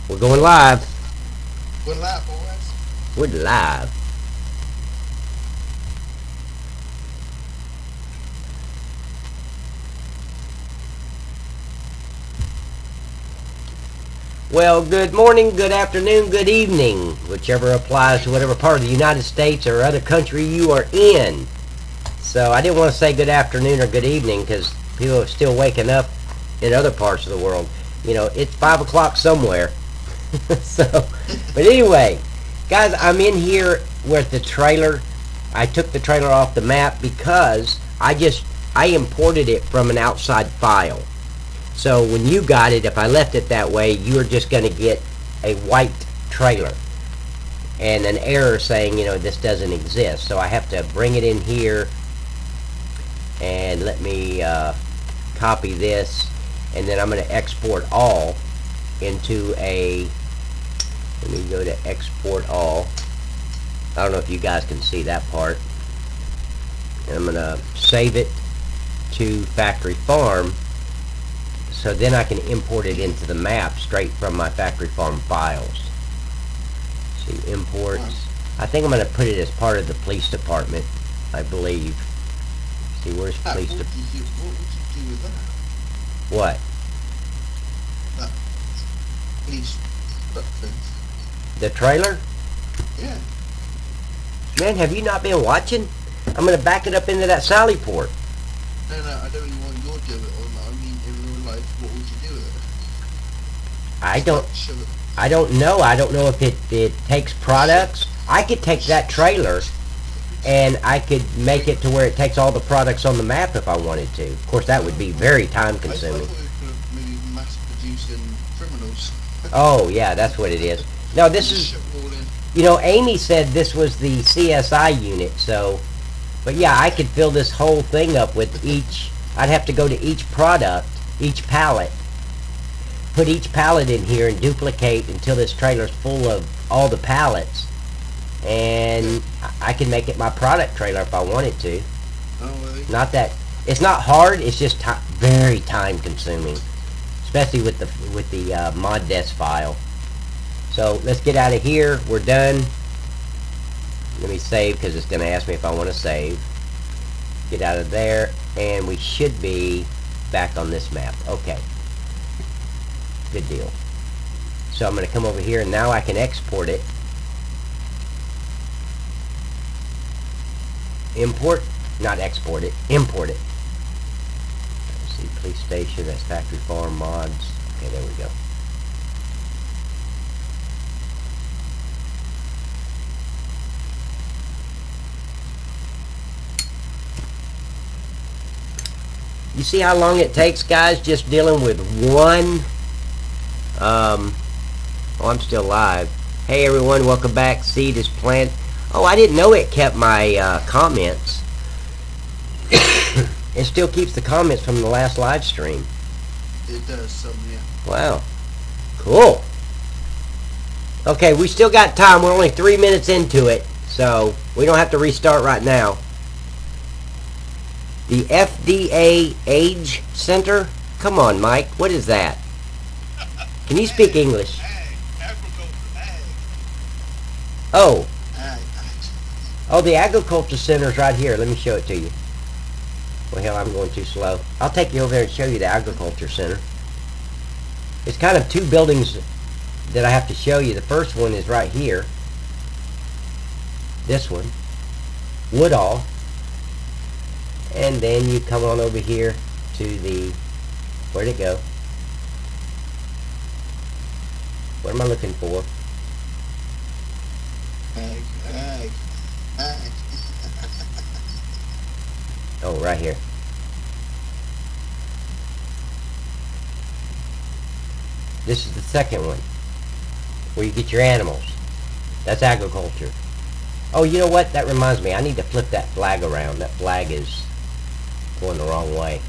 We're going live. We're live, boys. We're live. Well, good morning, good afternoon, good evening, whichever applies to whatever part of the United States or other country you are in. So I didn't want to say good afternoon or good evening because people are still waking up in other parts of the world. You know, it's 5 o'clock somewhere. But anyway, guys, I'm in here with the trailer. I took the trailer off the map because I imported it from an outside file. So when you got it, if I left it that way, you are just going to get a white trailer and an error saying, you know, this doesn't exist. So I have to bring it in here and let me copy this, and then I'm going to export all into a, let me go to export all. I don't know if you guys can see that part. And I'm going to save it to factory farm, so then I can import it into the map straight from my factory farm files. See, imports. I think I'm going to put it as part of the police department, I believe. See, where's police department? What would you do with that? What? That police breakfast. The trailer? Yeah. Man, have you not been watching? I'm going to back it up into that Sally port. No, I don't really want your do it on that. I mean, in real life, what would you do with it? I don't know. I don't know if it takes products. I could take that trailer and I could make it to where it takes all the products on the map if I wanted to. Of course, that would be very time consuming. I thought we could maybe mass producing criminals. Oh, yeah, that's what it is. No, this is, you know, Amy said this was the CSI unit, so, but yeah, I could fill this whole thing up with each, I'd have to go to each product, each pallet, put each pallet in here and duplicate until this trailer's full of all the pallets, and I can make it my product trailer if I wanted to. Oh, really? Not that, it's not hard, it's just very time consuming, especially with the mod desk file. So let's get out of here. We're done. Let me save because it's going to ask me if I want to save. Get out of there, and we should be back on this map. Okay. Good deal. So I'm going to come over here, and now I can export it. Import, not export it, import it. Let's see, police station, that's factory farm mods. Okay, there we go. You see how long it takes, guys, just dealing with one, oh, I'm still live. Hey everyone, welcome back. Seed is planted. Oh, I didn't know it kept my comments. It still keeps the comments from the last live stream. It does, some, yeah. Wow. Cool. Okay, we still got time. We're only 3 minutes into it, so we don't have to restart right now. The FDA Age Center? Come on, Mike. What is that? Can you speak English? Oh. Oh, the Agriculture Center's right here. Let me show it to you. Well, hell, I'm going too slow. I'll take you over there and show you the Agriculture Center. It's kind of two buildings that I have to show you. The first one is right here. This one. Woodall. And then you come on over here to the, where'd it go? What am I looking for? Ag. Oh, right here. This is the second one, where you get your animals. That's agriculture. Oh, you know what? That reminds me. I need to flip that flag around. That flag is going the wrong way.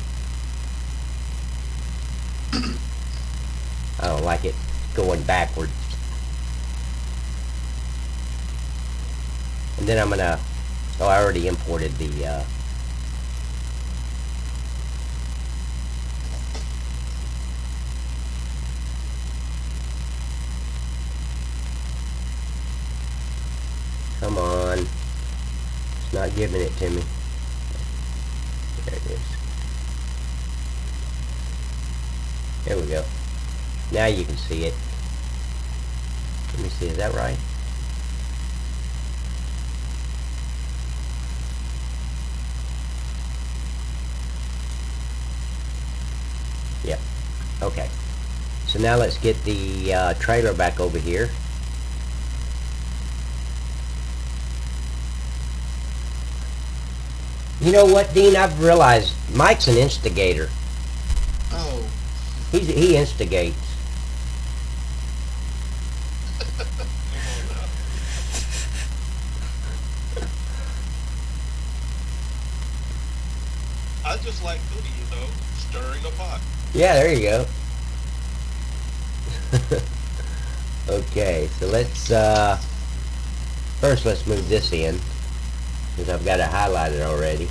I don't like it going backwards. And then I'm gonna, oh, I already imported the Come on. It's not giving it to me. There it is. There we go. Now you can see it. Let me see, is that right? Yep. Okay. So now let's get the trailer back over here. You know what, Dean? I've realized Mike's an instigator. Oh. He instigates. I just like cooking, you know, stirring the pot. Yeah, there you go. Okay, so let's first let's move this in, because I've got it highlighted already.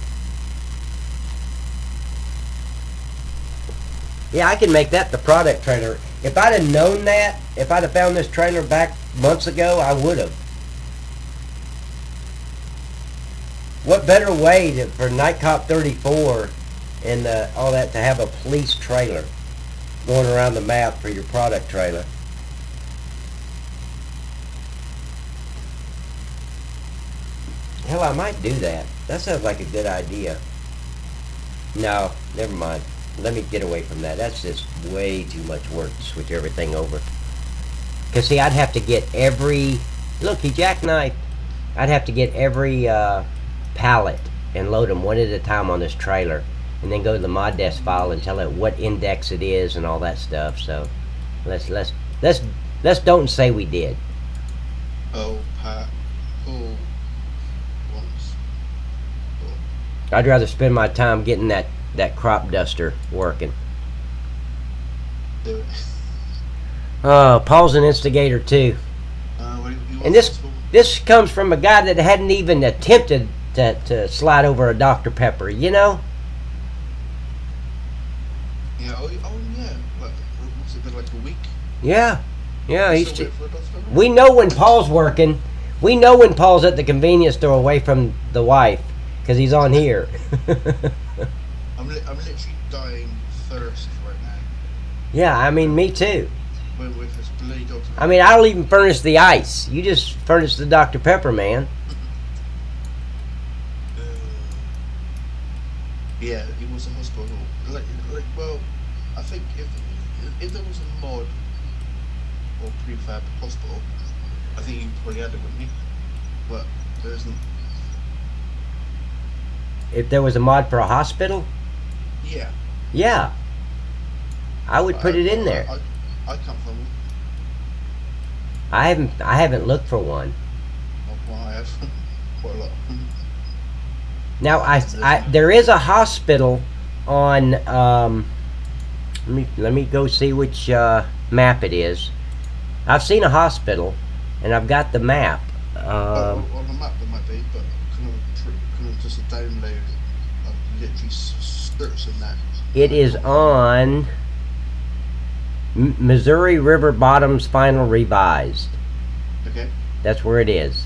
Yeah, I can make that the product trailer. If I'd have known that, if I'd have found this trailer back months ago, I would have. What better way for Night Cop 34 and all that to have a police trailer going around the map for your product trailer? Hell, I might do that. That sounds like a good idea. No, never mind. Let me get away from that. That's just way too much work to switch everything over. Because, see, I'd have to get every... Look, he jackknifed. I'd have to get every pallet and load them one at a time on this trailer. And then go to the mod desk file and tell it what index it is and all that stuff. So, let's don't say we did. Oh, Pat. Oh. Once. Oh. I'd rather spend my time getting that crop duster working. Do it. Oh, Paul's an instigator too. And this comes from a guy that hadn't even attempted to slide over a Dr. Pepper, you know? Yeah, oh yeah. Like, what's it been, like a week? Yeah. Yeah, he's Still waiting for a Dr. Pepper? we know when Paul's working. We know when Paul's at the convenience store away from the wife, because he's on here. I'm literally dying thirst right now. Yeah, I mean, me too. With this bloody Dr. Pepper. I mean, I'll even furnish the ice. You just furnish the Dr. Pepper, man. Yeah, it was a hospital. Well, I think if there was a mod or prefab hospital, I think you probably had it, wouldn't you? But there isn't. If there was a mod for a hospital, Yeah. yeah, I would put it in there. I come from. I haven't looked for one. Well, I have quite a lot. Now there is a hospital on let me go see which map it is. I've seen a hospital and I've got the map. On the map there might be, but couldn't just download it. I'm literally searching that. It is on Missouri River Bottoms Final Revised. Okay. That's where it is.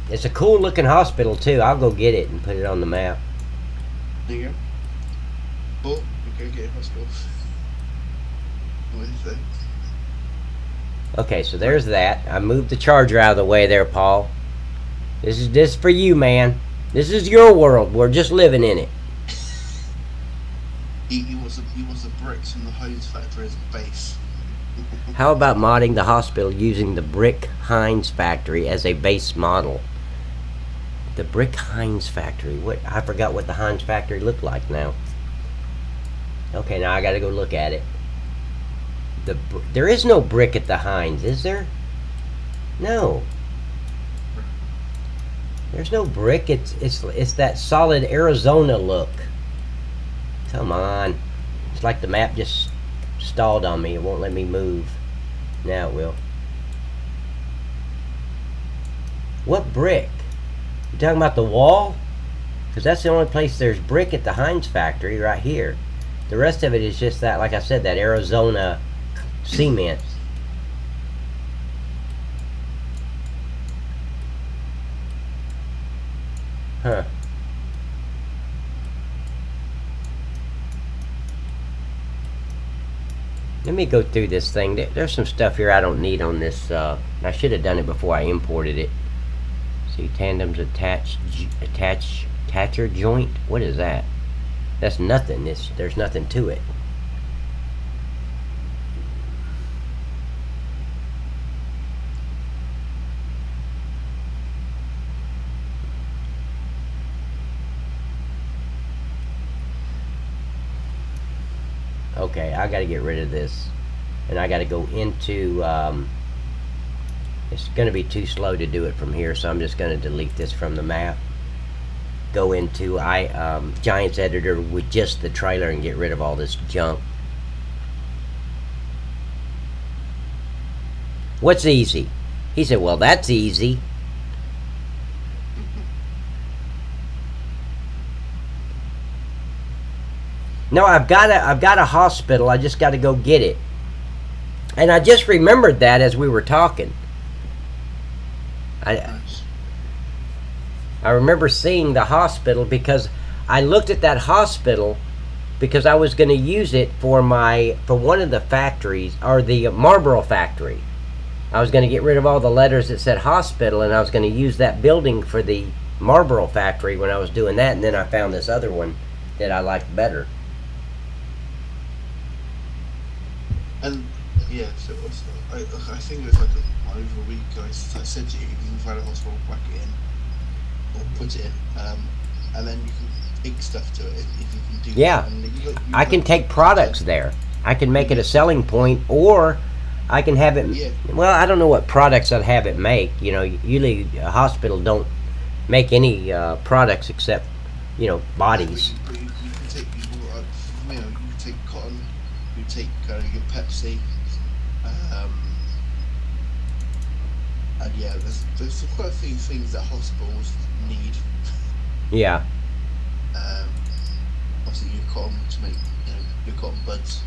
It's a cool looking hospital too. I'll go get it and put it on the map. There you go. But we go get a hospital. What is that? Okay, so there's that. I moved the charger out of the way there, Paul. This is for you, man. This is your world. We're just living in it. He wants the bricks from the Heinz factory as a base. How about modding the hospital using the brick Heinz factory as a base model? The brick Heinz factory. What? I forgot what the Heinz factory looked like now. Okay, now I got to go look at it. There is no brick at the Heinz, is there? No. There's no brick. It's that solid Arizona look. Come on. It's like the map just stalled on me. It won't let me move. Now it will. What brick? You talking about the wall? Because that's the only place there's brick at the Heinz factory, right here. The rest of it is just that, like I said, that Arizona cement. Huh. Let me go through this thing. There's some stuff here I don't need on this. I should have done it before I imported it. See, tandem's attacher joint. What is that? That's nothing. There's nothing to it. Okay, I gotta get rid of this, and I gotta go into it's gonna be too slow to do it from here, so I'm just gonna delete this from the map, go into Giants editor with just the trailer and get rid of all this junk. What's easy? He said, well, that's easy. No, I've got a hospital. I just got to go get it. And I just remembered that as we were talking. I remember seeing the hospital because I looked at that hospital because I was going to use it for one of the factories, or the Marlboro factory. I was going to get rid of all the letters that said hospital, and I was going to use that building for the Marlboro factory when I was doing that, and then I found this other one that I liked better. And yeah, so I think it was like over a week ago. I said to you, you can find a hospital, whack it in, or put it in, and then you can take stuff to it if you can do. Yeah, that. I can take products there. I can make it a selling point, or I can have it. Yeah. Well, I don't know what products I'd have it make. You know, usually a hospital don't make any products except, you know, bodies. You can take, you can take cotton. You take your Pepsi, and yeah, there's quite a few things that hospitals need. Yeah. Obviously, your cotton to make your cotton buds.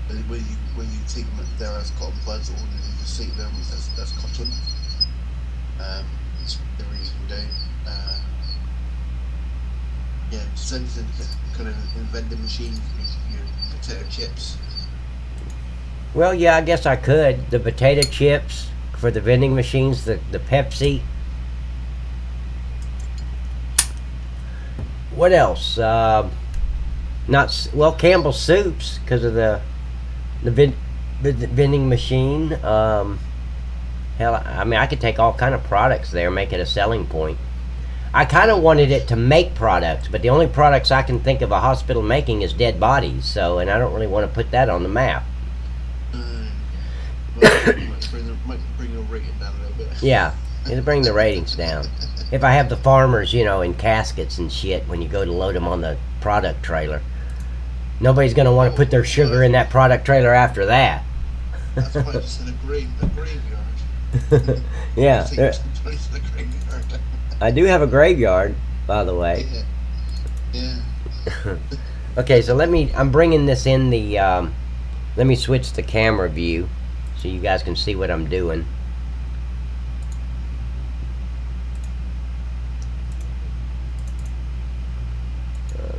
Whether you take them there as cotton buds or you just take them as cotton. It's the reason we don't. Yeah, send kind of in vending machine for your potato chips. Well, yeah, I guess I could. The potato chips for the vending machines, the Pepsi. What else? Campbell's soups because of the vending machine. Hell, I mean, I could take all kind of products there, make it a selling point. I kind of wanted it to make products, but the only products I can think of a hospital making is dead bodies. So, and I don't really want to put that on the map. Might bring the rating down a little bit. Yeah, it'll bring the ratings down. If I have the farmers, you know, in caskets and shit when you go to load them on the product trailer, nobody's going to want to put their sugar in that product trailer after that. That's why I just said a graveyard. Yeah. I do have a graveyard, by the way. Yeah. Okay, so I'm bringing this in the, let me switch the camera view so you guys can see what I'm doing.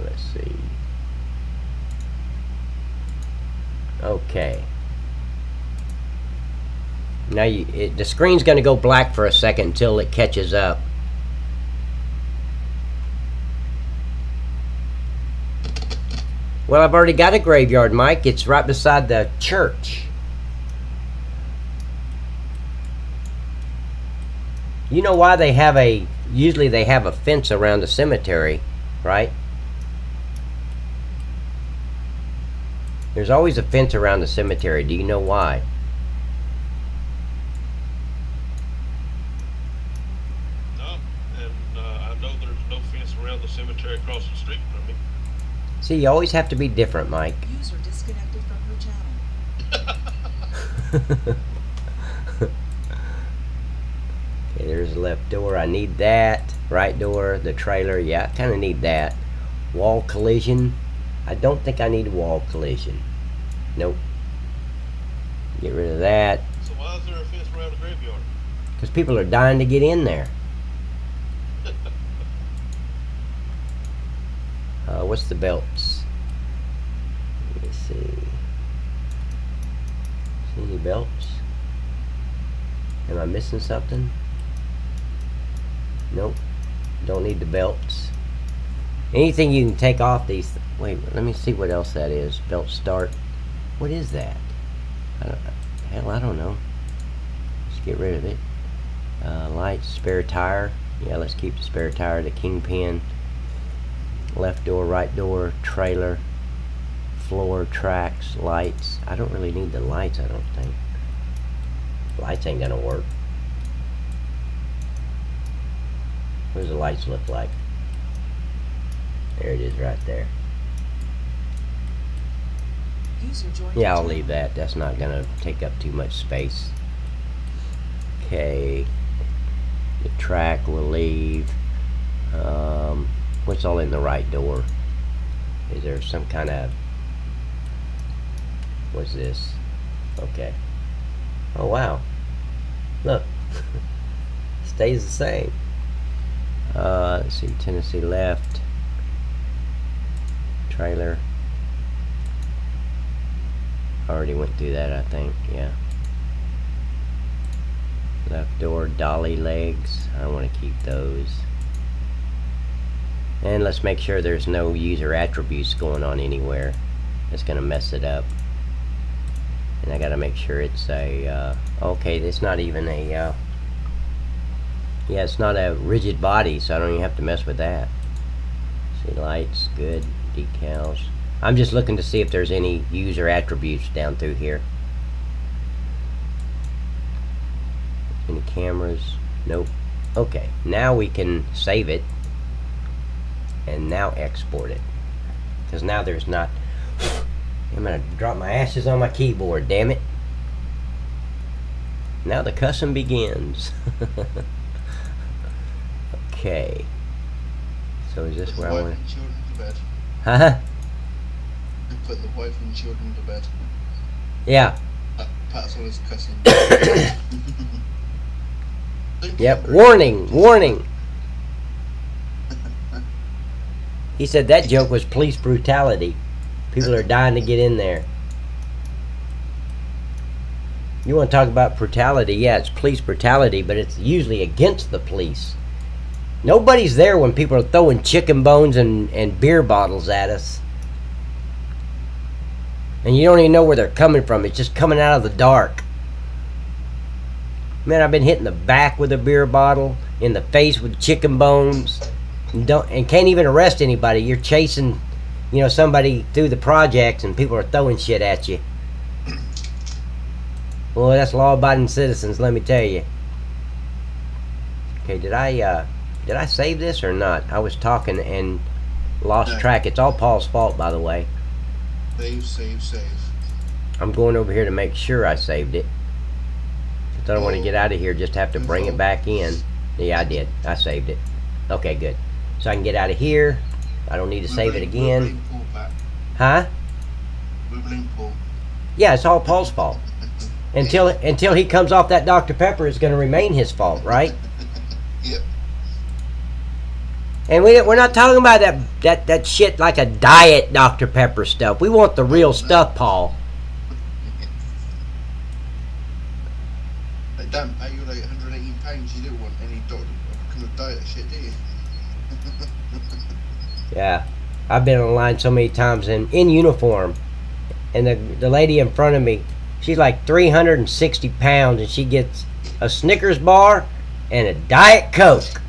Let's see. Okay. Now the screen's going to go black for a second until it catches up. Well, I've already got a graveyard, Mike. It's right beside the church. You know why usually they have a fence around the cemetery, right? There's always a fence around the cemetery. Do you know why? No, and I know there's no fence around the cemetery across the street from me. See, you always have to be different, Mike. User disconnected from your channel. Okay, there's the left door. I need that. Right door, the trailer. Yeah, I kind of need that. Wall collision. I don't think I need wall collision. Nope. Get rid of that. So why is there a fence around the graveyard? Because people are dying to get in there. What's the belts? Let me see. See any belts? Am I missing something? Nope. Don't need the belts. Anything you can take off these. Wait, let me see what else that is. Belt start. What is that? I don't know. Let's get rid of it. Lights, spare tire. Yeah, let's keep the spare tire. The kingpin. Left door, right door, trailer, floor, tracks, lights. I don't really need the lights, I don't think. Lights ain't gonna work. What does the lights look like? There it is right there. Yeah, I'll leave that. That's not gonna take up too much space. Okay. The track will leave. What's all in the right door? Is there some kind of... What's this? Okay. Oh wow. Look. Stays the same. Let's see. Tennessee left. Trailer. Already went through that, I think. Yeah. Left door, dolly legs. I want to keep those. And let's make sure there's no user attributes going on anywhere. It's gonna mess it up. And I gotta make sure it's a okay, it's not even a yeah, it's not a rigid body, so I don't even have to mess with that. See, lights, good, decals. I'm just looking to see if there's any user attributes down through here. Any cameras? Nope. Okay, now we can save it and now export it, because now there's not... I'm gonna drop my ashes on my keyboard, damn it. Now the custom begins. Okay, so is this where I want to... Huh? You put the wife and children to bed. Yeah. Pat's always cussing. Yep, warning, warning. He said that joke was police brutality. People are dying to get in there. You want to talk about brutality? Yeah, it's police brutality, but it's usually against the police. Nobody's there when people are throwing chicken bones and beer bottles at us. And you don't even know where they're coming from. It's just coming out of the dark. Man, I've been hit in the back with a beer bottle, in the face with chicken bones, and can't even arrest anybody. You're chasing, you know, somebody through the projects, and people are throwing shit at you. Well, that's law-abiding citizens, let me tell you. Okay, did I save this or not? I was talking and lost track. It's all Paul's fault, by the way. Save. I'm going over here to make sure I saved it. I don't want to get out of here, just have to bring it back in. Yeah, I did. I saved it. Okay, good. So I can get out of here. I don't need to save it again. Huh? Yeah, it's all Paul's fault. Until he comes off that Dr. Pepper, it's going to remain his fault, right? Yep. And we're not talking about that shit like a diet Dr. Pepper stuff. We want the real stuff, Paul. Damn, you're like 118 pounds. You didn't want any kind of diet shit, do you? Yeah, I've been online so many times in uniform, and the lady in front of me, she's like 360 pounds, and she gets a Snickers bar and a Diet Coke.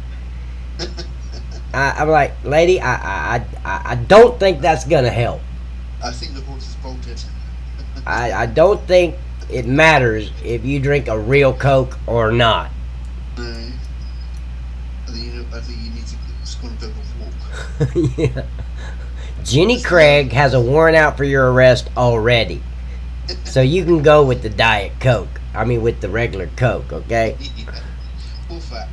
I'm like, lady, I don't think that's gonna help. I think the horse is bolted. I don't think it matters if you drink a real Coke or not. I think you need to just go and go for a walk. Yeah. Jenny Craig has a warrant out for your arrest already. So you can go with the Diet Coke. I mean with the regular Coke, okay? Yeah. Full fat.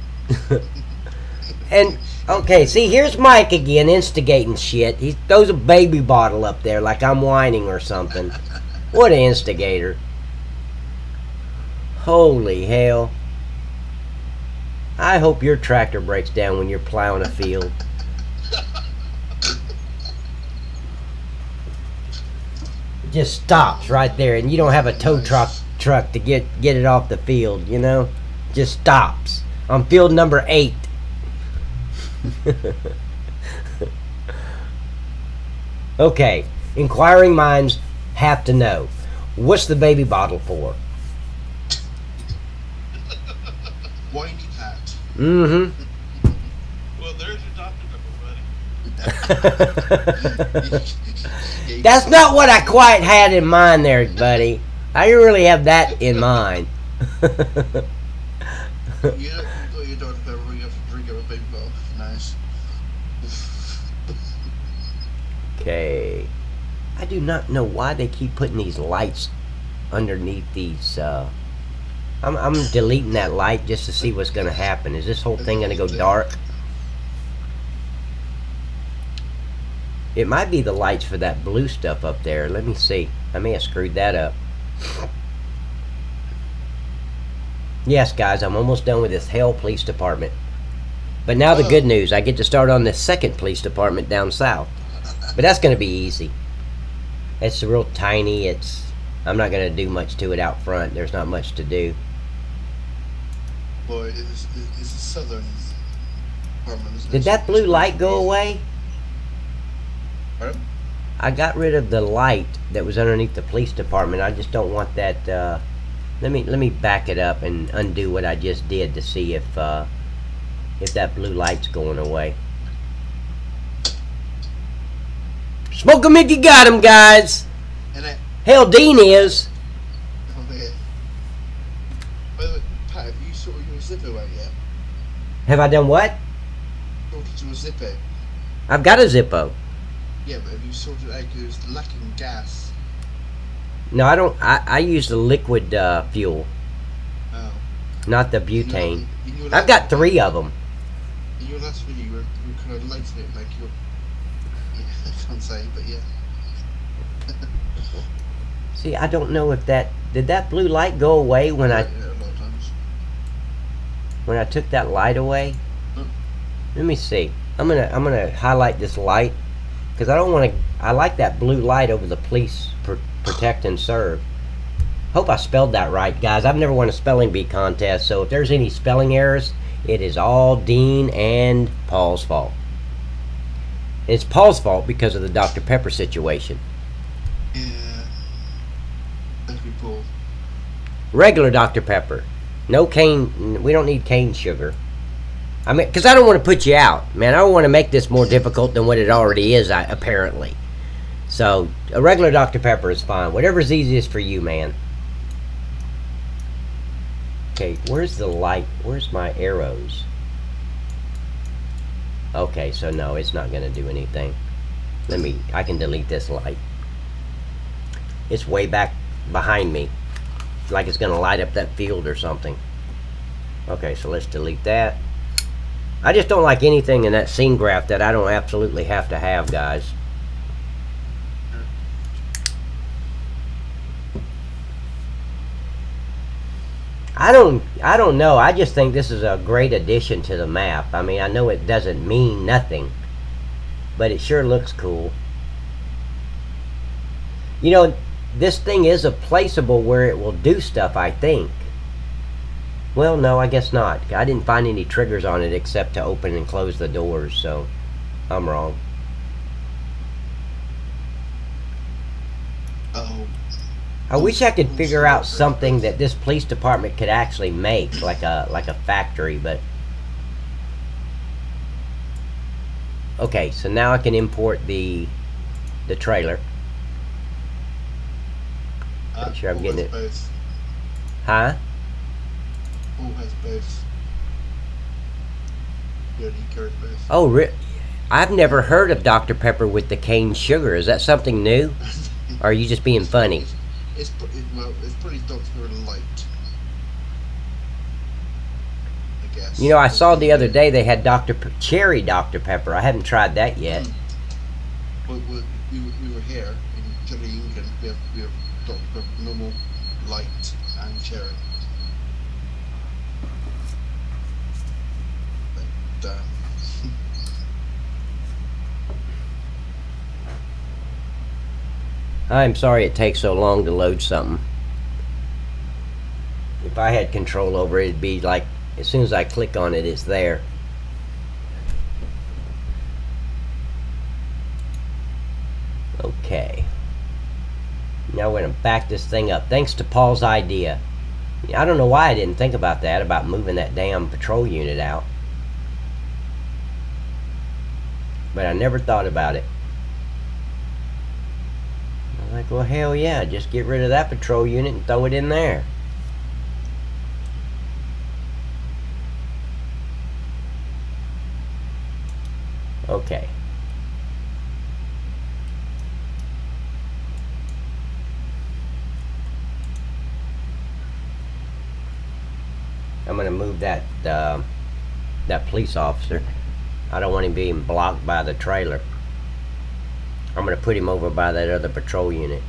And, okay, see, here's Mike again, instigating shit. He throws a baby bottle up there like I'm whining or something. What an instigator. Holy hell. I hope your tractor breaks down when you're plowing a field. just stops right there, and you don't have a tow truck to get it off the field, you know? Just stops on field number 8. Okay, inquiring minds have to know, what's the baby bottle for? Whiny Pat. Mm-hmm. Well, there's your Dr. Pepper, buddy. That's not what I quite had in mind there, buddy. I didn't really have that in mind. You got your Dr. Pepper, you have to drink out of a baby bottle. Nice. Okay. I do not know why they keep putting these lights underneath these. I'm deleting that light just to see what's going to happen. Is this whole thing going to go dark? It might be the lights for that blue stuff up there. Let me see. I may have screwed that up. Yes, guys, I'm almost done with this hell police department. But now the good news, I get to start on the second police department down south. But that's going to be easy. It's real tiny. I'm not going to do much to it out front. There's not much to do. Boy, it's a southern department. Did that blue light go away? Pardon? I got rid of the light that was underneath the police department. I just don't want that. Let me back it up and undo what I just did to see if that blue light's going away. Smoke 'em if you got 'em, guys. And Hell, Dean is. oh, yeah. By the way, Pat, have you sorted your Zippo out yet? Have I done what? Sorted your Zippo. I've got a Zippo. Yeah, but have you sorted it out because it's lacking gas? No, I don't. I use the liquid fuel, Oh. not the butane. In your I've got 3 of them. In your last video, you were kind of lighting it like you're. I can't say, but yeah. See, I don't know if did that blue light go away when Yeah, a lot of times. I took that light away. Hmm. Let me see. I'm gonna highlight this light because I don't want to. I like that blue light over the police protect and serve. Hope I spelled that right, guys. I've never won a spelling bee contest, so if there's any spelling errors, it is all Dean and Paul's fault. It's Paul's fault because of the Dr. Pepper situation. Yeah. Thank you, Paul. Regular Dr. Pepper. No cane. We don't need cane sugar. I mean, because I don't want to put you out, man. I don't want to make this more difficult than what it already is, apparently. So, a regular Dr. Pepper is fine. Whatever's easiest for you, man. Okay, where's the light? Where's my arrows? Okay, so no, it's not going to do anything. I can delete this light. It's way back behind me. Like it's going to light up that field or something. Okay, so let's delete that. I just don't like anything in that scene graph that I don't absolutely have to have, guys. I don't know. I just think this is a great addition to the map. I mean, I know it doesn't mean nothing, but it sure looks cool. You know, this thing is a placeable where it will do stuff, I think. Well, no, I guess not. I didn't find any triggers on it except to open and close the doors, so I'm wrong. Oh. I wish I could figure out something that this police department could actually make, like a factory, but... Okay, so now I can import the trailer. Make sure I'm getting it. Both. Huh? Paul has both. Yeah, he carries both. Oh, I've never heard of Dr. Pepper with the cane sugar. Is that something new? Or are you just being funny? It's pretty Dr. Pepper light. I guess. You know, I saw the other day they had cherry Dr. Pepper. I haven't tried that yet. We were here in Chile, England. We have Dr. Pepper, normal, light, and cherry. But, I'm sorry it takes so long to load something. If I had control over it, it'd be like, as soon as I click on it, it's there. Okay. Now we're going to back this thing up. Thanks to Paul's idea. I don't know why I didn't think about that, about moving that damn patrol unit out. But I never thought about it. I was like, well, hell yeah, just get rid of that patrol unit and throw it in there. Okay. I'm going to move that that police officer. I don't want him being blocked by the trailer. I'm going to put him over by that other patrol unit.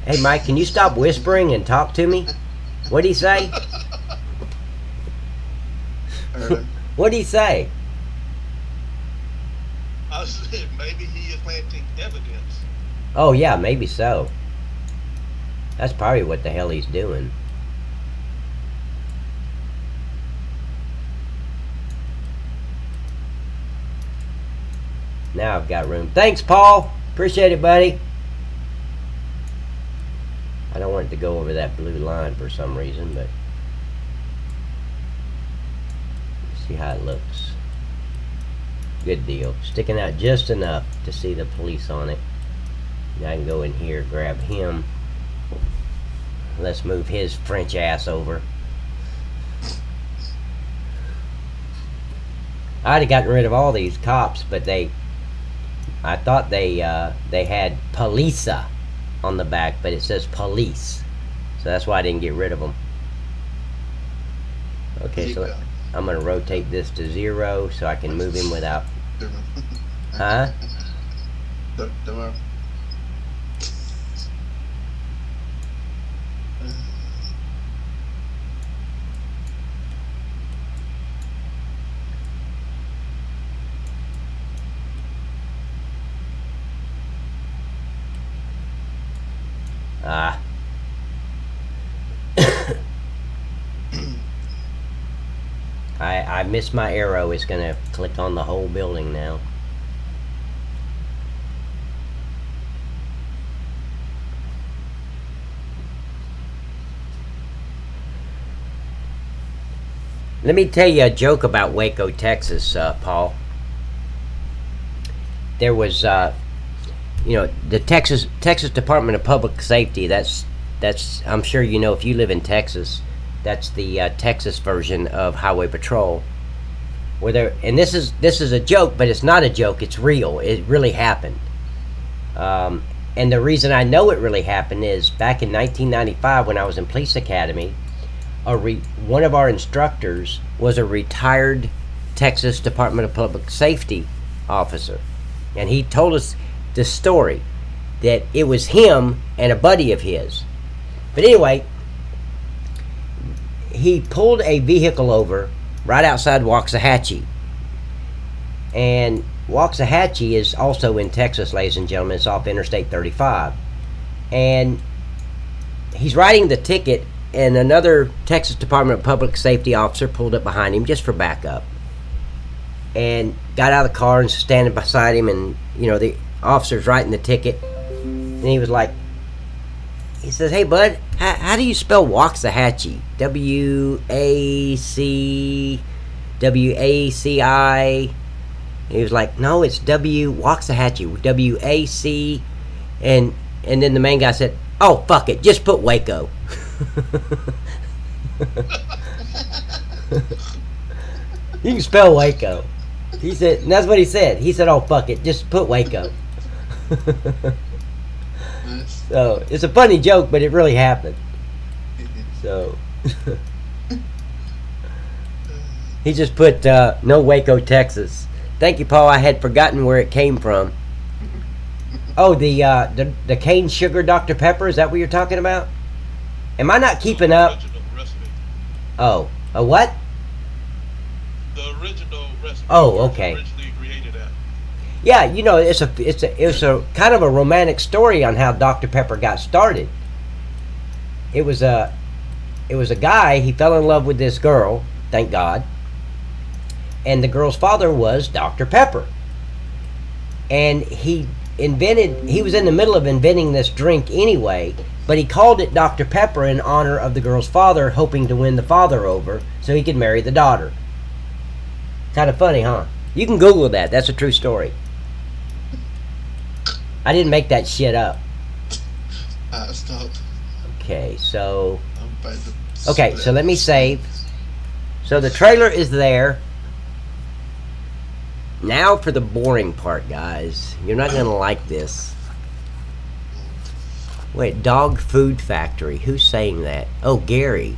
Hey Mike, can you stop whispering and talk to me? What'd he say? What'd he say? I said maybe he is planting evidence. Oh yeah, maybe so. That's probably what the hell he's doing. Now I've got room. Thanks, Paul. Appreciate it, buddy. I don't want it to go over that blue line for some reason, but let's see how it looks. Good deal. Sticking out just enough to see the police on it. Now I can go in here, grab him. Let's move his French ass over. I'd have gotten rid of all these cops, but I thought they had Polisa on the back, but it says police, so that's why I didn't get rid of them. Okay, so I'm gonna rotate this to 0 so I can move him without. Huh? I missed my arrow. It's gonna click on the whole building now. Let me tell you a joke about Waco, Texas, Paul. There was, you know, the Texas Department of Public Safety. That's I'm sure you know, if you live in Texas, that's the Texas version of Highway Patrol. Where there, and this is a joke, but it's not a joke. It's real. It really happened. And the reason I know it really happened is back in 1995 when I was in Police Academy. One of our instructors was a retired Texas Department of Public Safety officer, and he told us this story that it was him and a buddy of his. But anyway, he pulled a vehicle over right outside Waxahachie, and Waxahachie is also in Texas, ladies and gentlemen. It's off Interstate 35, and he's writing the ticket. And another Texas Department of Public Safety officer pulled up behind him just for backup, and got out of the car and standing beside him, and you know, the officer's writing the ticket, and he was like, he says, "Hey bud, how do you spell Waxahachie? W-A-C-I." He was like, "No, it's Waxahachie, W-A-C," and then the main guy said, "Oh fuck it, just put Waco." You can spell Waco. He said, and that's what he said. He said, "Oh fuck it, just put Waco." So it's a funny joke, but it really happened. So he just put no Waco, Texas. Thank you, Paul. I had forgotten where it came from. Oh, the cane sugar Dr. Pepper. Is that what you're talking about? Am I not keeping up? Oh, A what? The original recipe. Oh, was okay. Originally created at. Yeah, you know, it's a kind of a romantic story on how Dr. Pepper got started. It was a guy. He fell in love with this girl. Thank God. And the girl's father was Dr. Pepper. And he was in the middle of inventing this drink anyway, but he called it Dr. Pepper in honor of the girl's father, hoping to win the father over so he could marry the daughter. Kind of funny, huh? You can Google that. That's a true story. I didn't make that shit up. Stop. Okay, so... I'm by the Okay, so split. let me save. So the trailer is there. Now for the boring part, guys. You're not going to like this. Wait, Dog Food Factory. Who's saying that? Oh, Gary.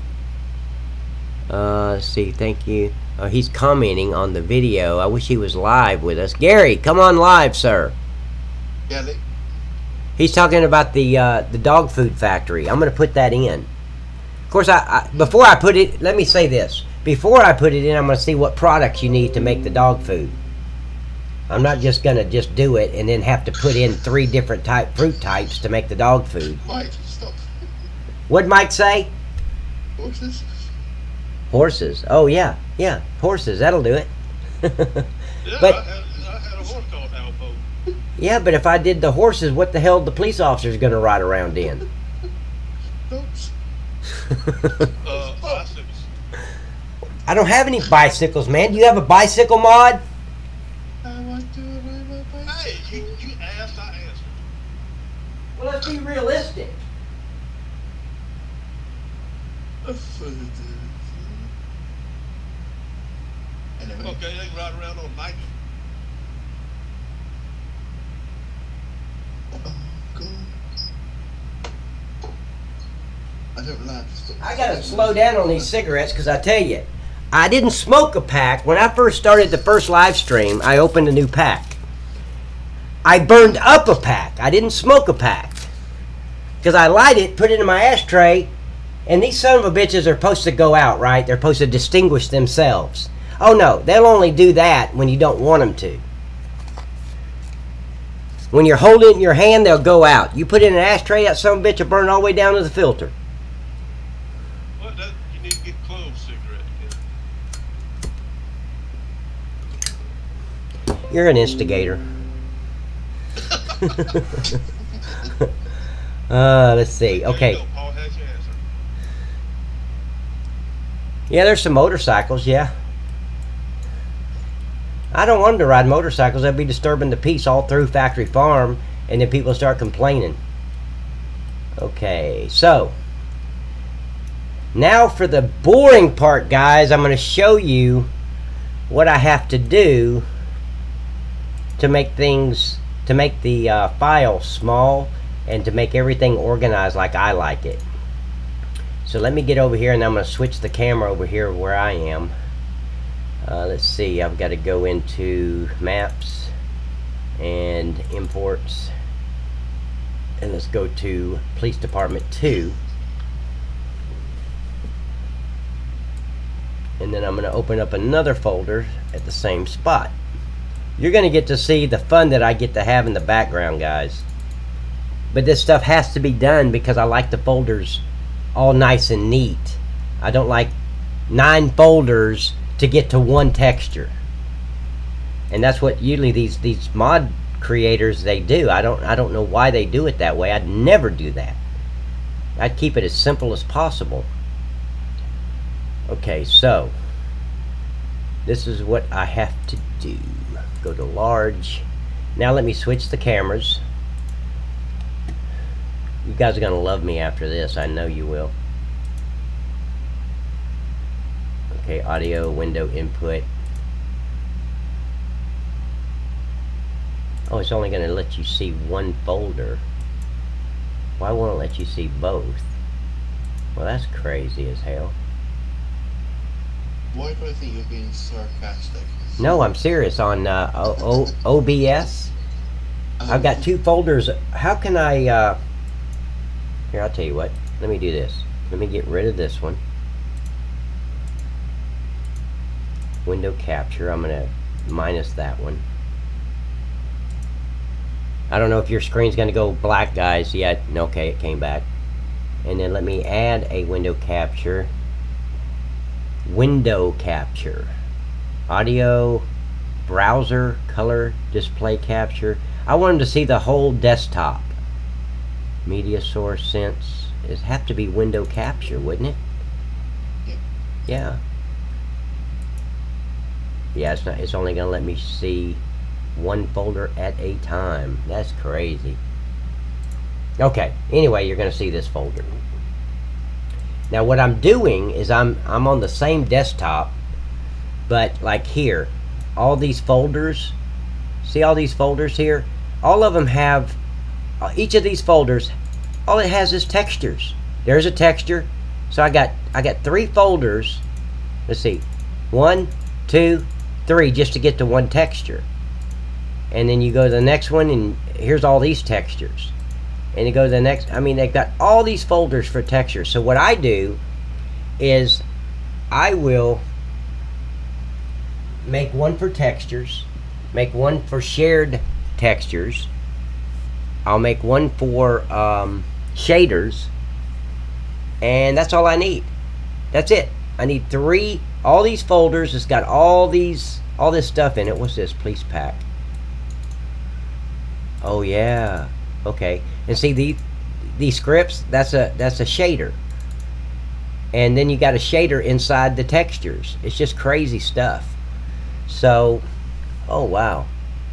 Let's see, thank you. Oh, he's commenting on the video. I wish he was live with us. Gary, come on live, sir. Yeah, He's talking about the dog food factory. I'm going to put that in. Of course, before I put it, let me say this. Before I put it in, I'm going to see what products you need to make the dog food. I'm not just going to just do it and then have to put in 3 different fruit types to make the dog food. Mike, stop. What'd Mike say? Horses? Horses. Oh, yeah. Yeah, horses. That'll do it. Yeah, But- I had a horse called Alpo. Yeah, but if I did the horses, what the hell are the police officers going to ride around in? Oops. Bicycles. I don't have any bicycles, man. Do you have a bicycle mod? I want to ride my bike. Hey, you asked, I answered. Well, let's be realistic. Anyway, Okay, they can ride around on Nike. God. I don't like stuff. I gotta slow down on these cigarettes because I tell you, I didn't smoke a pack. When I first started the first live stream, I opened a new pack. I burned up a pack. I didn't smoke a pack. Because I light it, put it in my ashtray, and these son of a bitches are supposed to go out, right? They're supposed to distinguish themselves. Oh no, they'll only do that when you don't want them to. When you're holding it in your hand, they'll go out. You put it in an ashtray, that son of a bitch will burn all the way down to the filter. Well, you need to get clove cigarette. You're an instigator. Let's see. There you Okay. go, Paul has your answer. Yeah, there's some motorcycles, yeah. I don't want them to ride motorcycles. That'd be disturbing the peace all through Factory Farm, and then people start complaining. Okay, so now for the boring part, guys. I'm going to show you what I have to do to make things, to make the file small and to make everything organized like I like it. So let me get over here, and I'm going to switch the camera over here where I am. Let's see, I've got to go into maps and imports, and let's go to Police Department 2, and then I'm going to open up another folder at the same spot. You're going to get to see the fun that I get to have in the background, guys. But this stuff has to be done because I like the folders all nice and neat. I don't like 9 folders to get to one texture. And that's what usually these mod creators, they do. I don't know why they do it that way. I'd never do that. I'd keep it as simple as possible. Okay, so this is what I have to do. Go to large. Now let me switch the cameras. You guys are gonna love me after this. I know you will. Okay, audio, window, input. Oh, it's only going to let you see one folder. Why won't it let you see both? Well, that's crazy as hell. Why do I think you're being sarcastic? No, I'm serious. On OBS, I've got 2 folders. How can I... Here, I'll tell you what. Let me do this. Let me get rid of this one. window capture. I'm gonna minus that one. I don't know if your screen's gonna go black, guys. Yeah, okay, it came back. And then let me add a window capture. Window capture. Audio, browser, color, display capture. I want them to see the whole desktop. Media source sense. It'd have to be window capture, wouldn't it? Yeah. Yeah. Yeah, it's not. It's only gonna let me see one folder at a time. That's crazy. Okay. Anyway, you're gonna see this folder. Now, what I'm doing is I'm on the same desktop, but like here, all these folders. See all these folders here? All of them have. Each of these folders, all it has is textures. There's a texture. So I got 3 folders. Let's see, 1, 2, 3, just to get to one texture. And then you go to the next one, and here's all these textures. And you go to the next. I mean, they've got all these folders for textures. So what I do is I will make one for textures, make one for shared textures. I'll make one for shaders, and that's all I need. That's it. I need 3. All these folders. It's got all this stuff in it. What's this? Police pack. Oh yeah. Okay. And see these scripts. That's a shader. And then you got a shader inside the textures. It's just crazy stuff. So, oh wow.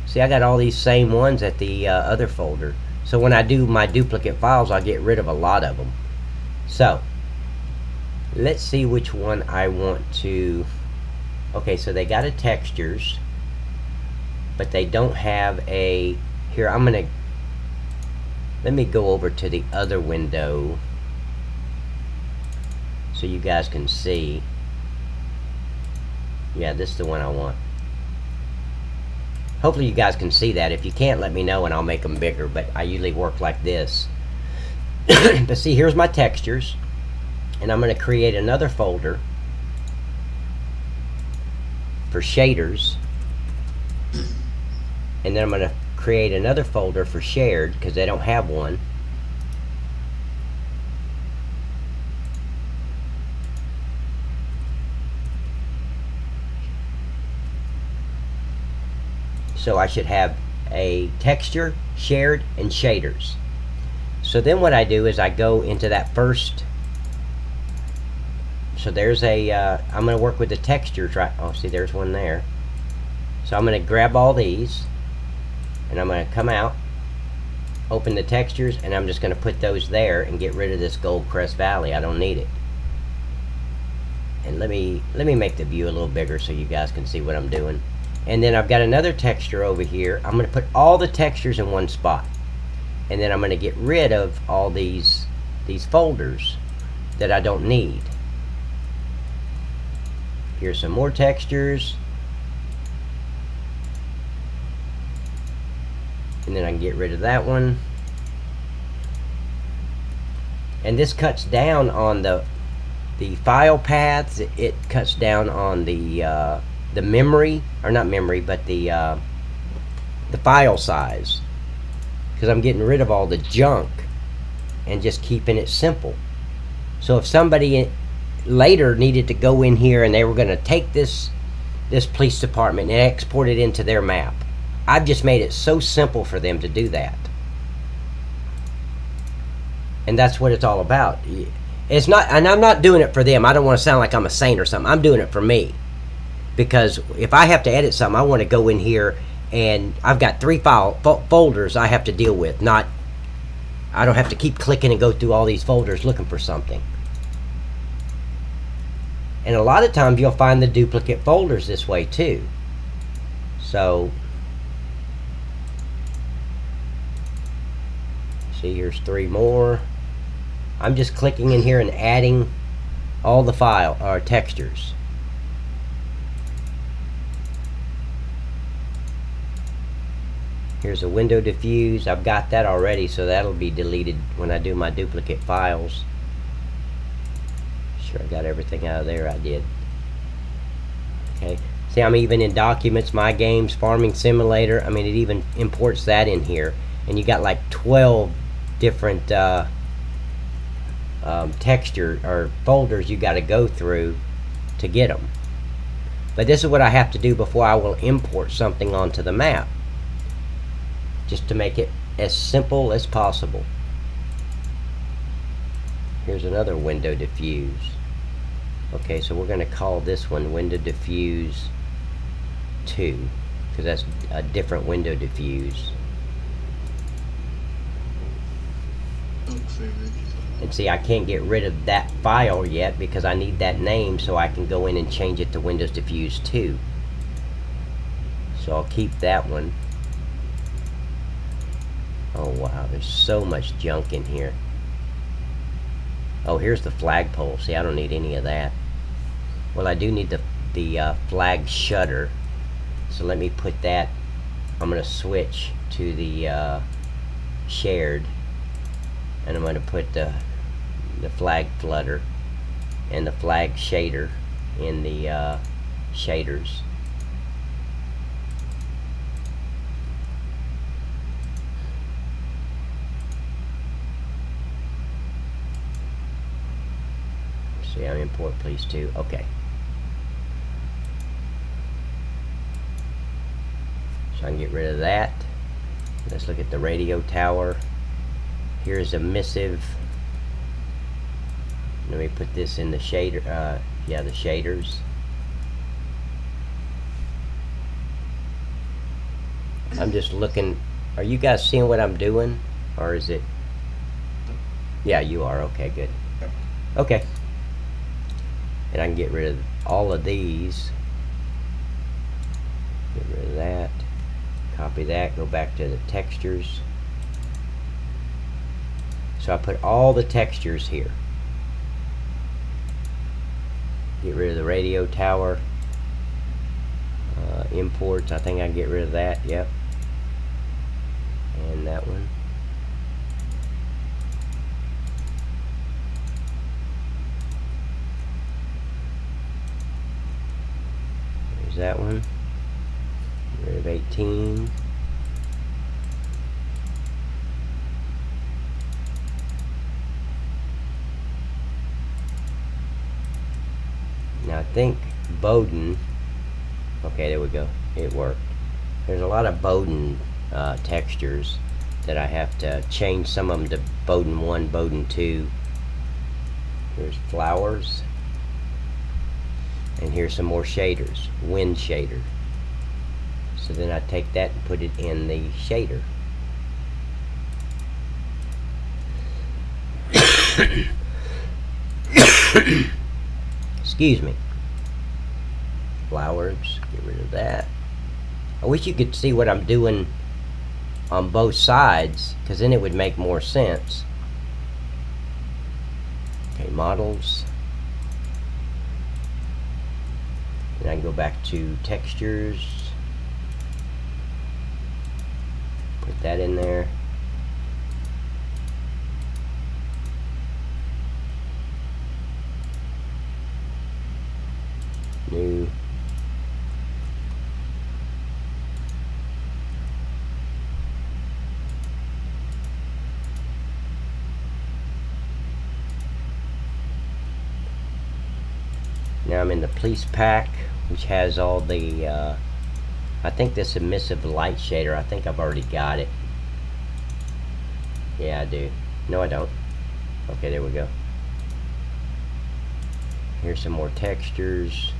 See, I got all these same ones at the other folder. So when I do my duplicate files, I'll get rid of a lot of them. So, let's see which one I want to. Okay, so they got a textures, but they don't have a. Here, let me go over to the other window so you guys can see. Yeah, this is the one I want. Hopefully you guys can see that. If you can't, let me know and I'll make them bigger, but I usually work like this. But see, here's my textures, and I'm going to create another folder for shaders, and then I'm going to create another folder for shared because they don't have one. So I should have a texture, shared, and shaders. So then what I do is I go into that first. So there's a, I'm going to work with the textures, right? Oh, see, there's one there. So I'm going to grab all these, and I'm going to come out, open the textures, and I'm just going to put those there and get rid of this Gold Crest Valley. I don't need it. And let me make the view a little bigger so you guys can see what I'm doing. And then I've got another texture over here. I'm going to put all the textures in one spot. And then I'm going to get rid of all these folders that I don't need. Here's some more textures. And then I can get rid of that one. And this cuts down on the file paths. It cuts down on the memory, or not memory, but the file size, because I'm getting rid of all the junk and just keeping it simple. So if somebody later needed to go in here and they were going to take this police department and export it into their map, I've just made it so simple for them to do that. And that's what it's all about. It's not, and I'm not doing it for them. I don't want to sound like I'm a saint or something. I'm doing it for me. Because if I have to edit something, I want to go in here and I've got 3 folders I have to deal with. I don't have to keep clicking and go through all these folders looking for something. And a lot of times you'll find the duplicate folders this way too. So, see, here's 3 more. I'm just clicking in here and adding all the file or textures. Here's a window diffuse. I've got that already, so that'll be deleted when I do my duplicate files. Sure, I got everything out of there. I did. Okay, See, I'm even in documents, my games, farming simulator. I mean, it even imports that in here. And you got like 12 different texture or folders you got to go through to get them. But this is what I have to do before I will import something onto the map, just to make it as simple as possible. Here's another window diffuse. Okay, so we're going to call this one window diffuse 2, because that's a different window diffuse. And see, I can't get rid of that file yet because I need that name so I can go in and change it to Windows Diffuse 2. So I'll keep that one. Oh wow, there's so much junk in here. Oh, here's the flagpole. See, I don't need any of that. Well, I do need the flag shutter. So let me put that. I'm going to switch to the shared. And I'm going to put the flag flutter and the flag shader in the shaders. See, I'm import please too. Okay. So I can get rid of that. Let's look at the radio tower. Here's a missive. Let me put this in the shader. Yeah, the shaders. I'm just looking. Are you guys seeing what I'm doing, or is it? Yeah, you are. Okay, good. Okay. And I can get rid of all of these. Get rid of that. Copy that. Go back to the textures. So I put all the textures here. Get rid of the radio tower. Imports, I think I can get rid of that, yep. And that one. There's that one. Get rid of 18. Now I think Bowden, okay, there we go, it worked. There's a lot of Bowden textures that I have to change some of them to Bowden 1, Bowden 2. Here's flowers. And here's some more shaders, wind shader. So then I take that and put it in the shader. Excuse me. Flowers, get rid of that. I wish you could see what I'm doing on both sides, because then it would make more sense. Okay, models. And I can go back to textures. Put that in there. New. Now I'm in the police pack, which has all the I think this emissive light shader, I think I've already got it. Yeah, I do. No, I don't. Okay, there we go. Here's some more textures.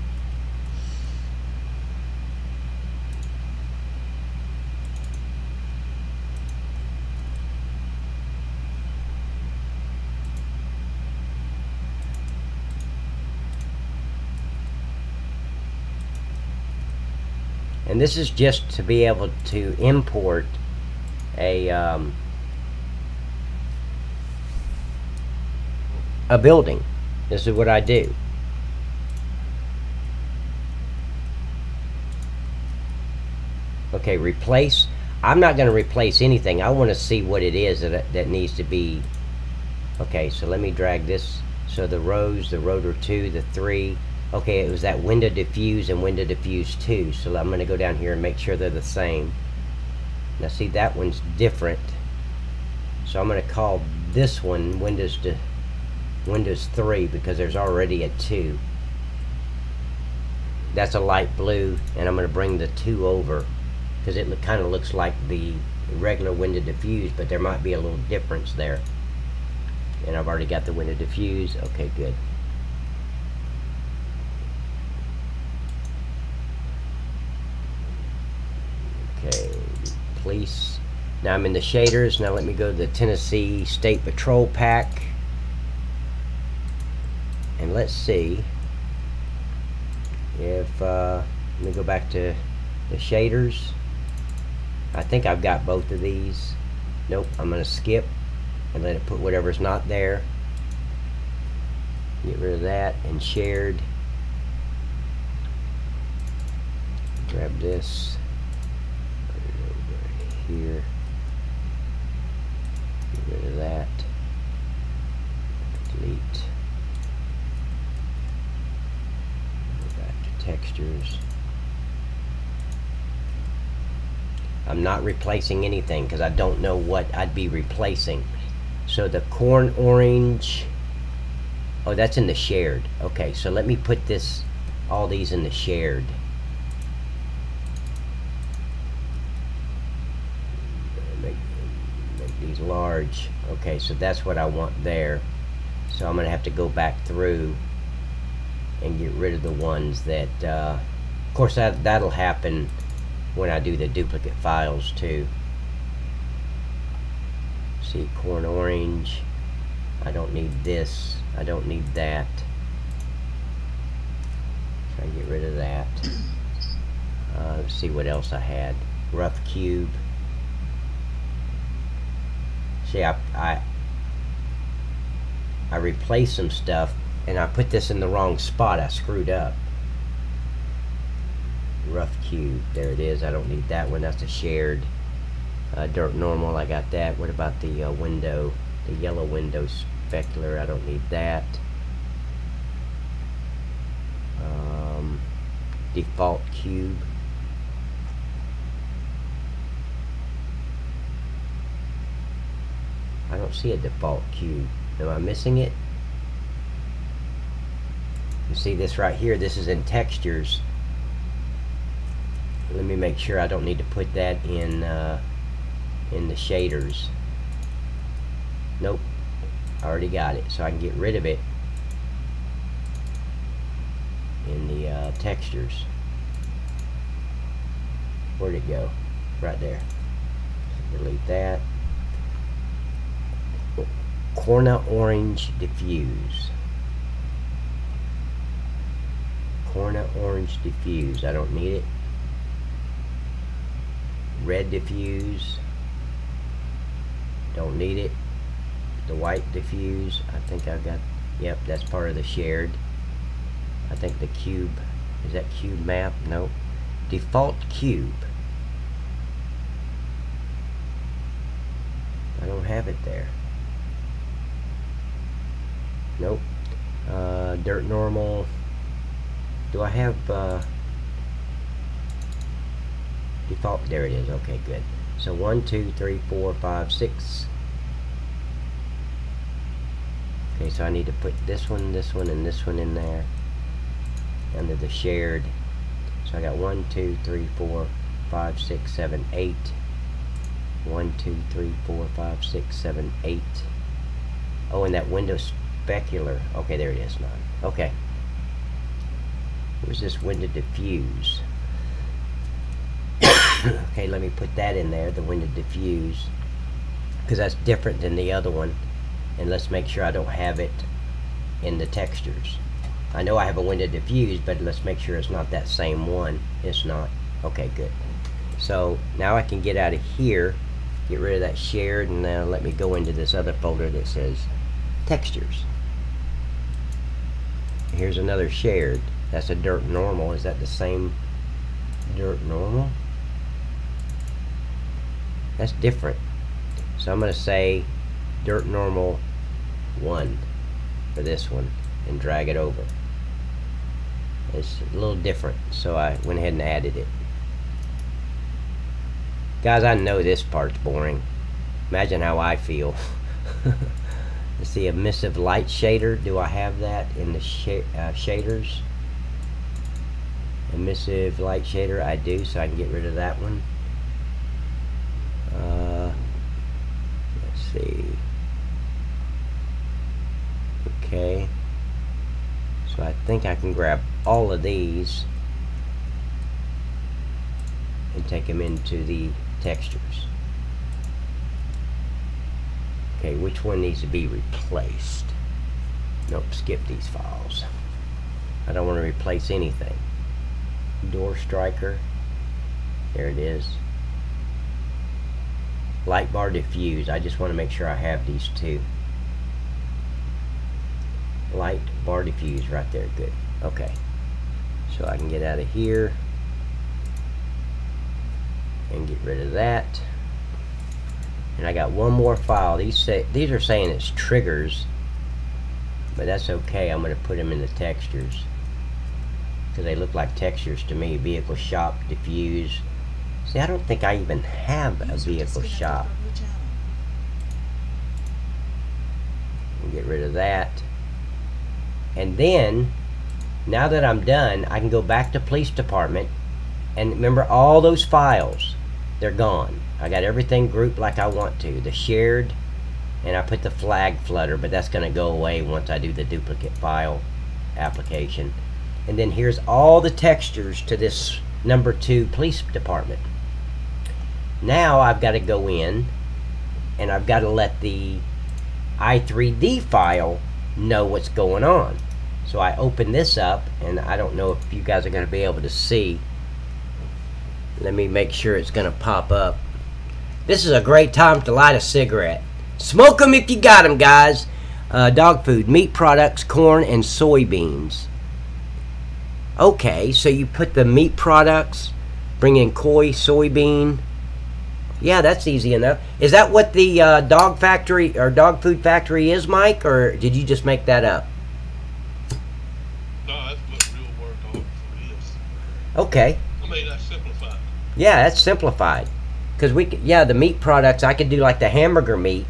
And this is just to be able to import a building. This is what I do. Okay, replace. I'm not going to replace anything. I want to see what it is that needs to be. Okay, so let me drag this. So the rows, the rotor 2, the 3, Okay, it was that window diffuse and window diffuse 2. So I'm going to go down here and make sure they're the same. Now see, that one's different. So I'm going to call this one Windows 3 because there's already a 2. That's a light blue, and I'm going to bring the 2 over because it kind of looks like the regular window diffuse, but there might be a little difference there. And I've already got the window diffuse. Okay, good. Okay, police. Now I'm in the shaders. Now let me go to the Tennessee State Patrol pack. And let's see if, let me go back to the shaders. I think I've got both of these. Nope, I'm going to skip and let it put whatever's not there. Get rid of that and shared. Grab this. Put it over here. Get rid of that. Delete. Go back to textures. I'm not replacing anything because I don't know what I'd be replacing. So the corn orange, oh, that's in the shared. Okay, so let me put all these in the shared. Make these large. Okay, so that's what I want there. So I'm going to have to go back through and get rid of the ones that, of course, that'll happen when I do the duplicate files too. See, corn orange, I don't need this, I don't need that, so I get rid of that. Let's see what else I had. Rough cube. See, I replaced some stuff and I put this in the wrong spot. I screwed up. Rough cube, there it is. I don't need that one. That's a shared. Dirt normal, I got that. What about the window, the yellow window specular? I don't need that. Default cube. I don't see a default cube. Am I missing it? You see this right here, this is in textures. Let me make sure I don't need to put that in the shaders. Nope, I already got it, so I can get rid of it in the textures. Where'd it go? Right there. Delete that. Corna orange diffuse. Corna orange diffuse. I don't need it. Red diffuse. Don't need it. The white diffuse. I think I've got. Yep, that's part of the shared. I think the cube. Is that cube map? Nope. Default cube. I don't have it there. Nope. Dirt normal. Do I have default? There it is. Okay, good. So 1, 2, 3, 4, 5, 6. Okay, so I need to put this one, and this one in there under the shared. So I got 1, 2, 3, 4, 5, 6, 7, 8. 1, 2, 3, 4, 5, 6, 7, 8. Oh, and that window specular. Okay, there it is. 9. Okay. Where's this window diffuse? Okay, let me put that in there, the window diffuse, because that's different than the other one. And let's make sure I don't have it in the textures. I know I have a window diffuse, but let's make sure it's not that same one. It's not. Okay, good. So now I can get out of here, get rid of that shared, and now let me go into this other folder that says textures. Here's another shared. That's a dirt normal. Is that the same dirt normal? That's different. So I'm going to say dirt normal 1 for this one and drag it over. It's a little different, so I went ahead and added it. Guys, I know this part's boring. Imagine how I feel. Let's see, emissive light shader. Do I have that in the shaders? Emissive light shader, I do, so I can get rid of that one. Let's see. Okay. So I think I can grab all of these and take them into the textures. Okay, which one needs to be replaced? Nope, skip these files. I don't want to replace anything. Door striker. There it is. Light bar diffuse. I just want to make sure I have these two. Light bar diffuse right there. Good. Okay. So I can get out of here and get rid of that. And I got one more file. These are saying it's triggers, but that's okay. I'm going to put them in the textures because they look like textures to me. Vehicle shop, diffuse. See, I don't think I even have a vehicle shop. We'll get rid of that. And then, now that I'm done, I can go back to police department, and remember all those files, they're gone. I got everything grouped like I want to. The shared, and I put the flag flutter, but that's going to go away once I do the duplicate file application. And then here's all the textures to this number 2 police department. Now I've got to go in, and I've got to let the i3D file know what's going on. So I open this up, and I don't know if you guys are going to be able to see. Let me make sure it's going to pop up. This is a great time to light a cigarette. Smoke them if you got them, guys. Dog food, meat products, corn, and soybeans. Okay, so you put the meat products, bring in koi, soybean. Yeah, that's easy enough. Is that what the dog factory or dog food factory is, Mike, or did you just make that up? No, that's what real word dog food is. Okay. I mean, that's simplified. Yeah, that's simplified. Because yeah, the meat products, I could do like the hamburger meat.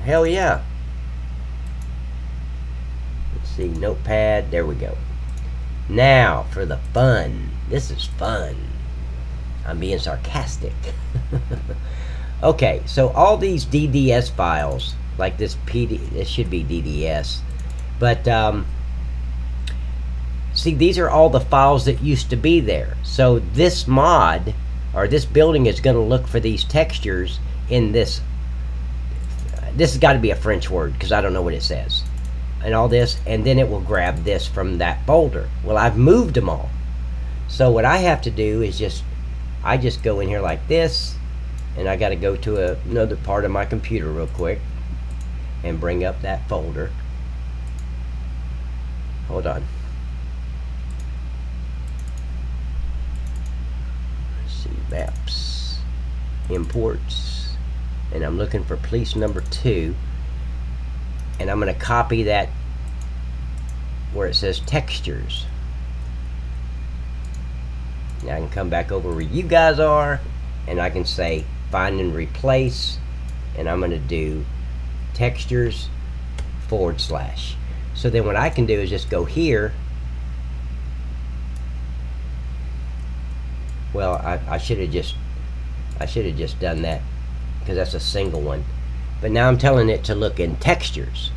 Hell yeah. Let's see, notepad, there we go. Now, for the fun. This is fun. I'm being sarcastic. Okay, so all these DDS files, like this this should be DDS, but see, these are all the files that used to be there. So this mod, or this building, is going to look for these textures in this. This has got to be a French word, because I don't know what it says. And all this, and then it will grab this from that folder. Well, I've moved them all. So what I have to do is I just go in here like this, and I got to go to another part of my computer real quick and bring up that folder. Hold on. Let's see, maps, imports, and I'm looking for police number 2, and I'm going to copy that where it says textures. Now I can come back over where you guys are, and I can say find and replace, and I'm going to do textures / So then what I can do is just go here. Well, I should have just done that, because that's a single one. But now I'm telling it to look in textures.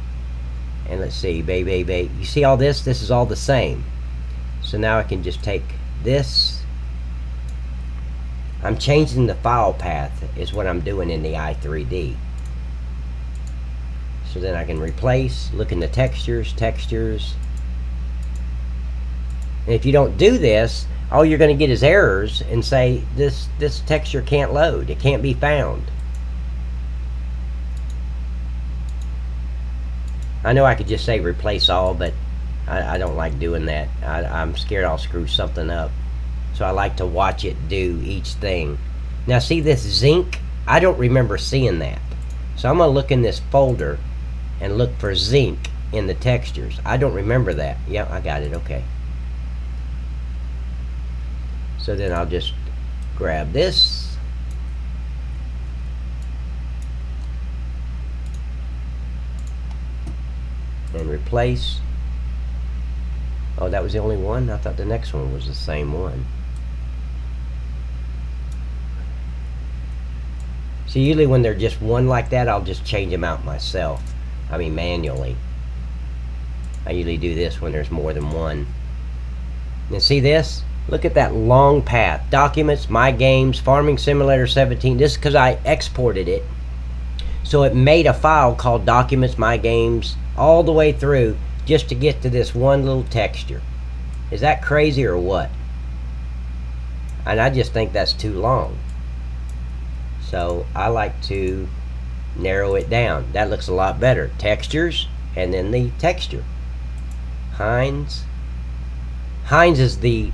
And let's see, baby. You see all this? This is all the same. So now I can just take this. I'm changing the file path is what I'm doing in the i3D. So then I can replace, look in the textures. And if you don't do this, all you're going to get is errors and say this texture can't load. It can't be found. I know I could just say replace all, but I don't like doing that. I'm scared I'll screw something up. So I like to watch it do each thing. Now see this zinc? I don't remember seeing that. So I'm going to look in this folder and look for zinc. in the textures. I don't remember that. Yeah, I got it. Okay. So then I'll just grab this. And replace. Oh, that was the only one? I thought the next one was the same one. So usually when they're just one like that, I'll just change them out myself. I mean manually. I usually do this when there's more than one. And see this? Look at that long path. Documents, My Games, Farming Simulator 17. This is because I exported it. So it made a file called Documents, My Games, all the way through just to get to this one little texture. Is that crazy or what? And I just think that's too long. So I like to narrow it down. That looks a lot better. Textures, and then the texture. Heinz. Heinz is the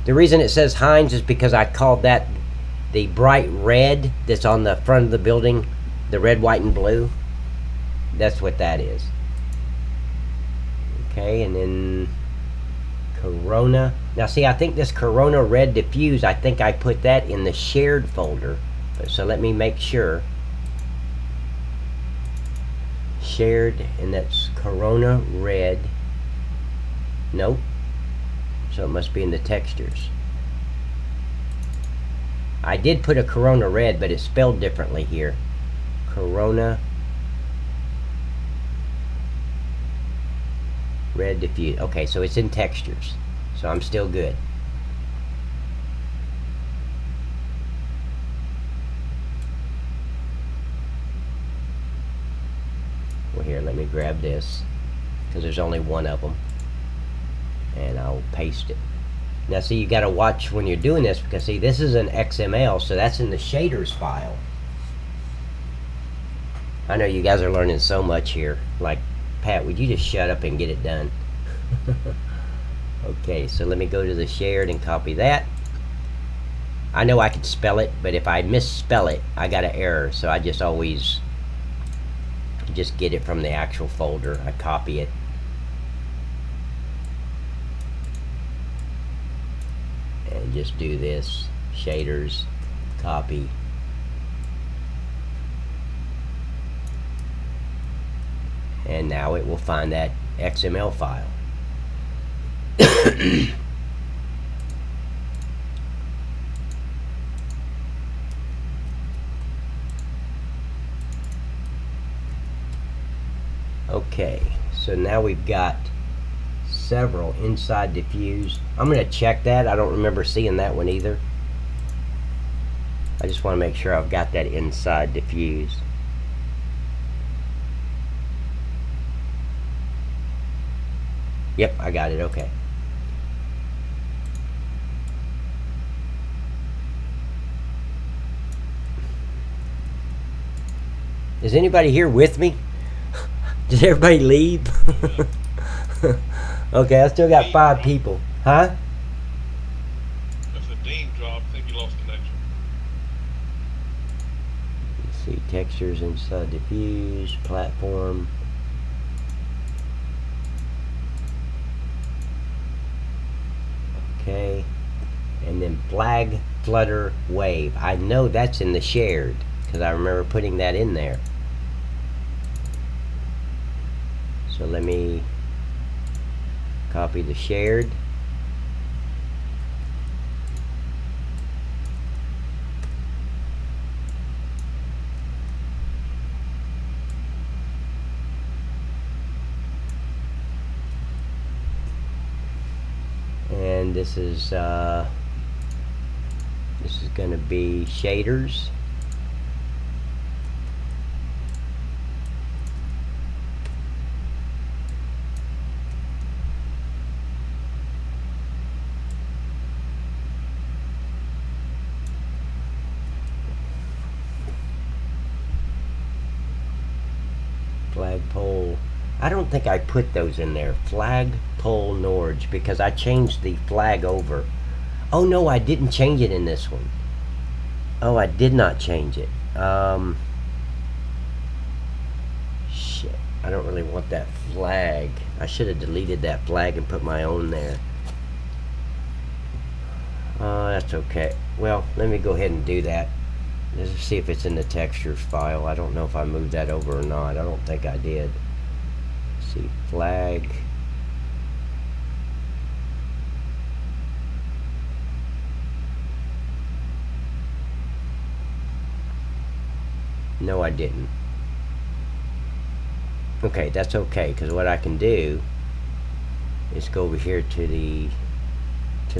reason it says Heinz is because I called that the bright red that's on the front of the building, the red, white, and blue. That's what that is. Okay, and then Corona. Now see, I think this Corona Red Diffuse, I think I put that in the shared folder. So let me make sure. Shared, and that's Corona Red. Nope. So it must be in the textures. I did put a Corona Red, but it's spelled differently here. Corona Red Diffuse. Okay, so it's in textures. So I'm still good. Well, here, let me grab this, because there's only one of them. And I'll paste it. Now see, you got to watch when you're doing this, because see, this is an XML, so that's in the shaders file. I know you guys are learning so much here. Like, Pat, would you just shut up and get it done? Okay, so let me go to the shared and copy that. I know I could spell it, but if I misspell it, I got an error, so I just always just get it from the actual folder. I copy it. And just do this, shaders, copy. And now it will find that XML file. Okay, so now we've got several inside diffuse. I'm going to check that. I don't remember seeing that one either. I just want to make sure I've got that inside diffuse. Yep, I got it. Okay. Is anybody here with me? Did everybody leave? Okay, I still got 5 people. Huh? If the Dean dropped, I think you lost connection. Let's see, textures inside diffuse, platform. Okay, and then flag, flutter, wave. I know that's in the shared because I remember putting that in there. So let me copy the shared. And this is going to be shaders. Flagpole. I don't think I put those in there. Flagpole Norge, because I changed the flag over. Oh no, I didn't change it in this one. Oh, I did not change it. Shit. I don't really want that flag. I should have deleted that flag and put my own there. That's okay. Well, let me go ahead and do that. Let's see if it's in the textures file. I don't know if I moved that over or not. I don't think I did. Let's see, flag. No, I didn't. Okay, that's okay, because what I can do is go over here to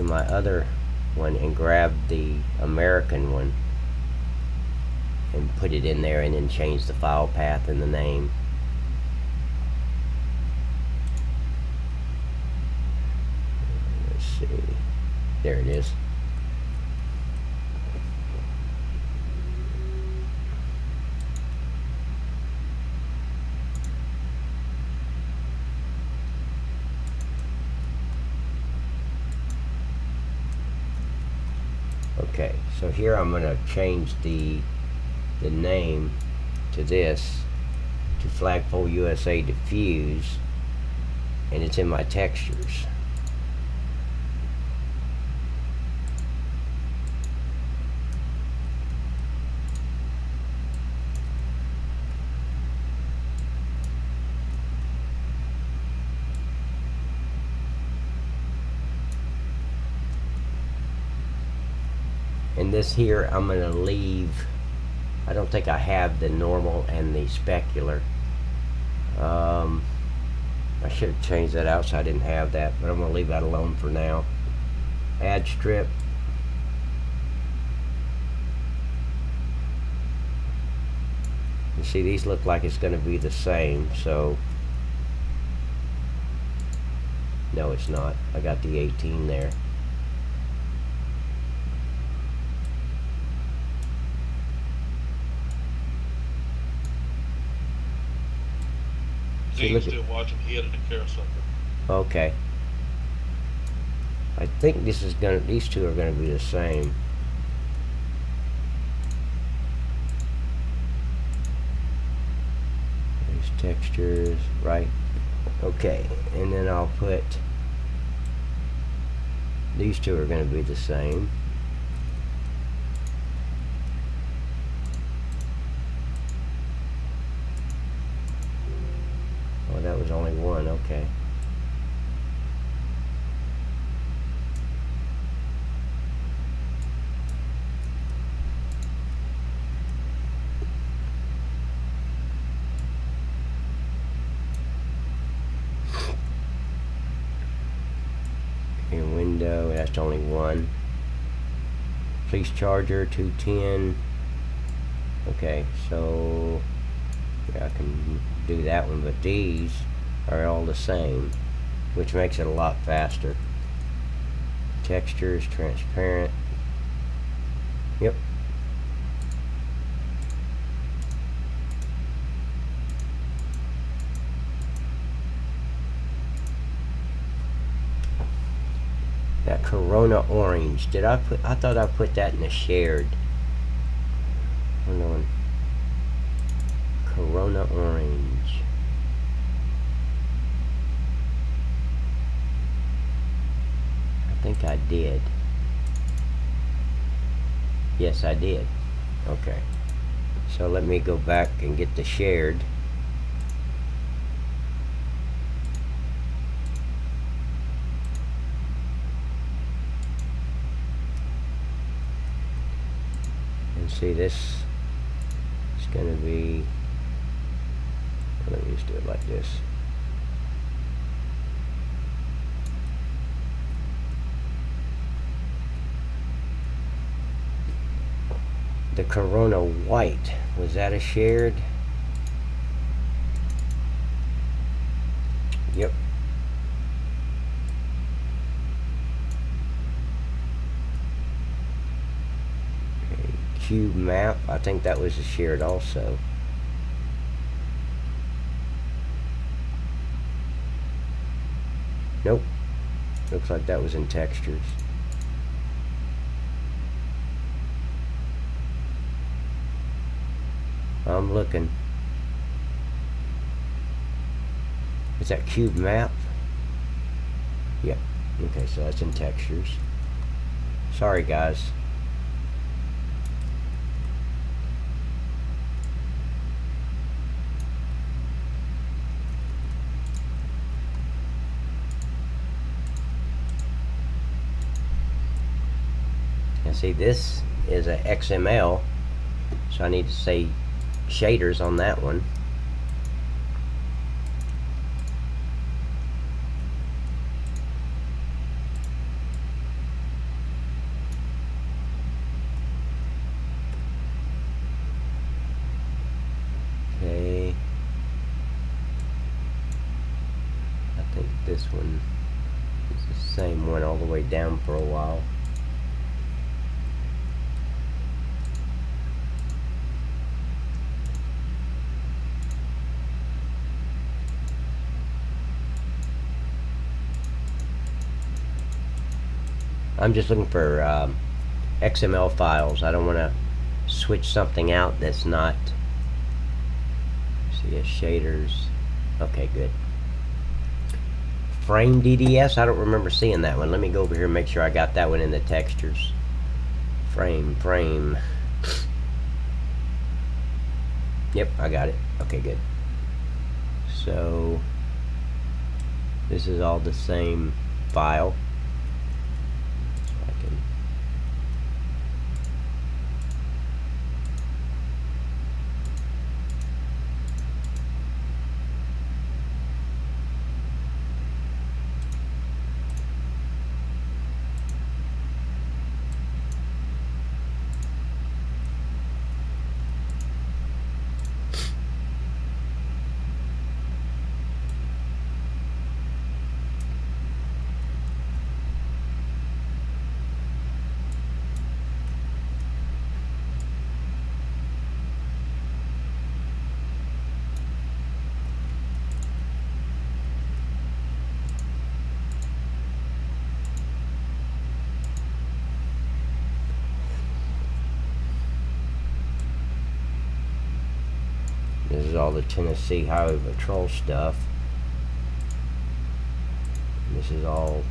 my other one and grab the American one and put it in there, and then change the file path and the name. Let's see. There it is. Okay, so here I'm going to change the name to this, to Flagpole USA Diffuse, and it's in my textures. And this here I'm going to leave. I don't think I have the normal and the specular. I should have changed that out so I didn't have that, but I'm going to leave that alone for now. Add strip. You see, these look like it's going to be the same, so no, it's not. I got the 18 there. Dean's still watching. He had to take care of something. Okay. I think this is gonna. These two are gonna be the same. These textures, right? Okay, and then I'll put. These two are gonna be the same. That was only one, okay. In window, that's only one. Police charger, 210. Okay, so yeah, I can do that one, but these are all the same, which makes it a lot faster. Textures, transparent. Yep. That Corona orange. Did I put? I thought I put that in the shared. Hold on. Corona orange. I think I did. Yes, I did. Okay. So let me go back and get the shared. And see, this is going to be. Let me just do it like this. The Corona white, was that a shared? Yep. Okay. Cube map, I think that was a shared also. Nope. Looks like that was in textures. I'm looking. Is that cube map? Yep. Okay, so that's in textures. Sorry, guys. And see, this is a XML, so I need to say shaders on that one. Okay. I think this one is the same one all the way down for a while. I'm just looking for XML files. I don't want to switch something out that's not. See, shaders. Okay, good. Frame DDS. I don't remember seeing that one. Let me go over here and make sure I got that one in the textures. Frame. Yep, I got it. Okay, good. So this is all the same file. This is all the Tennessee Highway Patrol stuff. This is all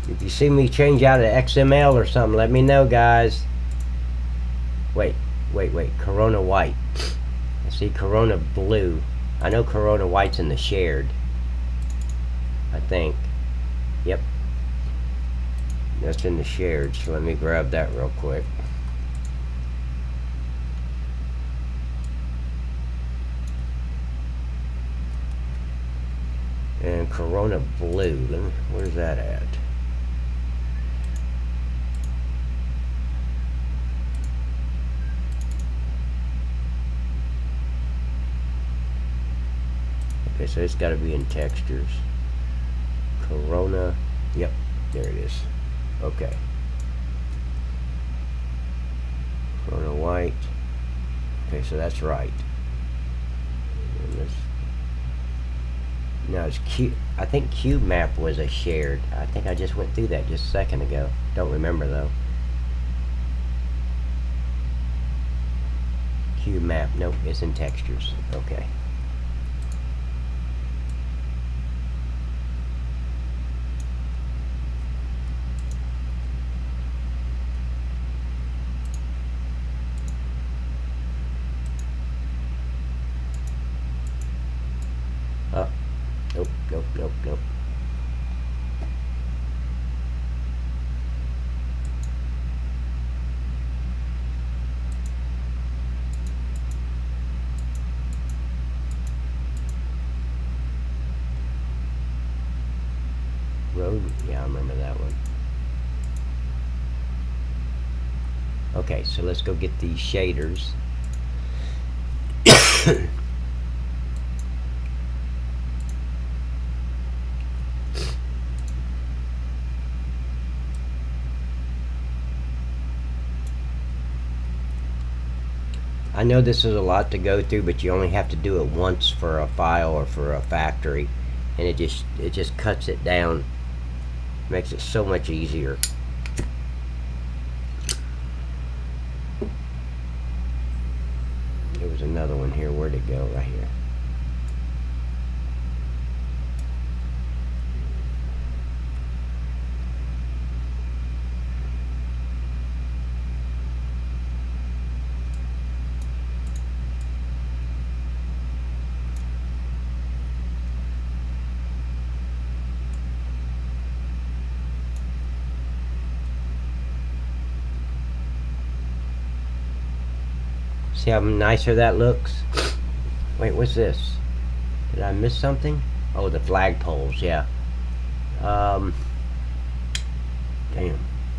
if you see me change out of XML or something, let me know, guys. Wait, Corona white. I see Corona blue. I know Corona white's in the shared, I think. Yep, that's in the shared, so let me grab that real quick. And Corona blue, where's that at? Okay, so it's got to be in textures. Corona, yep, there it is. Okay. Corona white. Okay, so that's right. And this, now it's cube. I think cube map was a shared. I think I just went through that just a second ago. Don't remember though. Cube map, nope, it's in textures. Okay. Nope. Road, yeah, I remember that one. Okay, so let's go get these shaders. I know this is a lot to go through, but you only have to do it once for a file or for a factory, and it just cuts it down, makes it so much easier. There's another one here. Where'd it go? Right here. See how nicer that looks? Wait, what's this? Did I miss something? Oh, the flagpoles, yeah. Damn,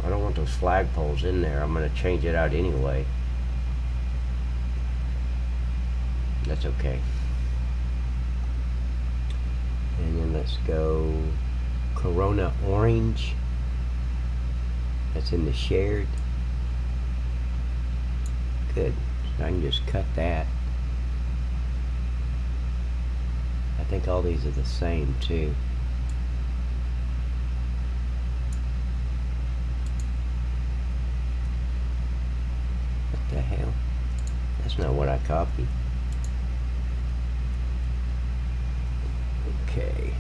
I don't want those flagpoles in there. I'm gonna change it out anyway. That's okay. And then let's go Corona Orange. That's in the shared. Good. So I can just cut that. I think all these are the same too. What the hell? That's not what I copied. Okay.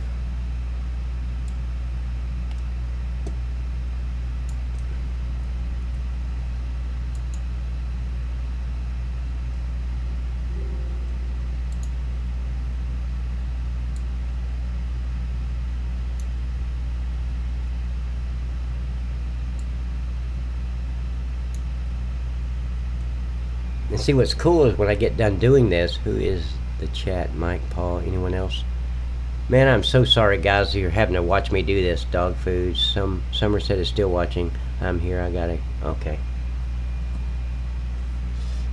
And see, what's cool is when I get done doing this, who is the chat? Mike, Paul, anyone else? Man, I'm so sorry, guys, you're having to watch me do this. Dog food. Somerset is still watching. I'm here. I got it. Okay.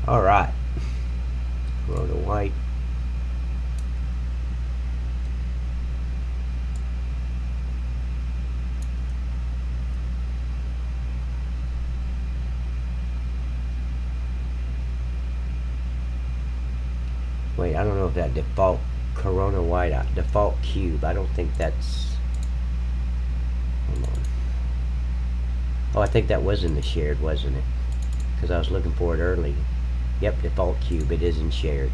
All right. Corona white. Wait, I don't know if that default Corona white, default cube, I don't think that's, hold on. Oh, I think that was in the shared, wasn't it? Because I was looking for it early. Yep, default cube, it is in shared.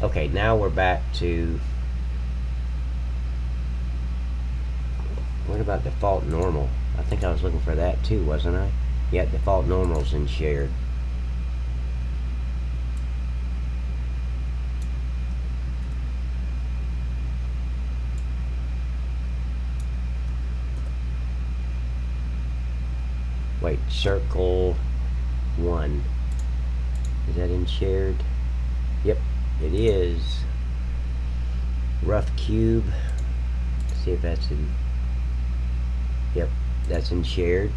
Okay, now we're back to, what about default normal? I think I was looking for that too, wasn't I? Yeah, default normal's in shared. Wait, circle 1. Is that in shared? Yep, it is. Rough cube. Let's see if that's in. Yep, that's in shared.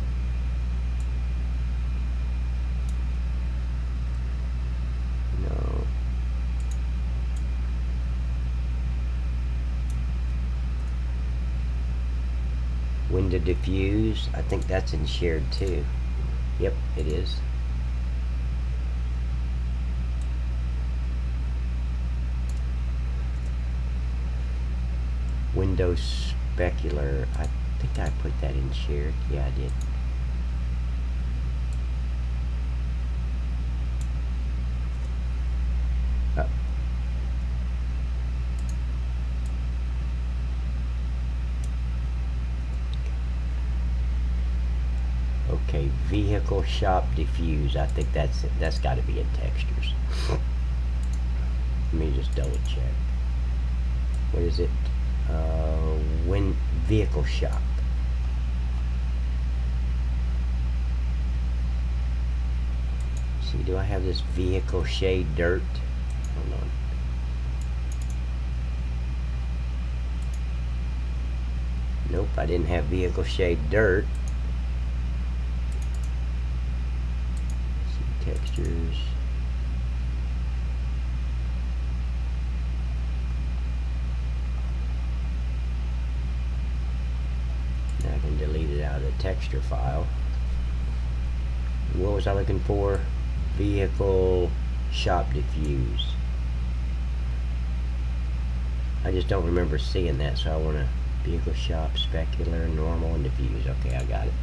No. Window diffuse, I think that's in shared too. Yep, it is. Window specular, I think I put that in shared. Yeah, I did. Okay, vehicle shop diffuse. I think that's got to be in textures. Let me just double check. What is it? When vehicle shop. See, do I have this vehicle shade dirt? Hold on. Nope, I didn't have vehicle shade dirt. Textures. Now I can delete it out of the texture file. What was I looking for? Vehicle shop diffuse. I just don't remember seeing that, so I want to vehicle shop, specular, normal, and diffuse. Okay, I got it.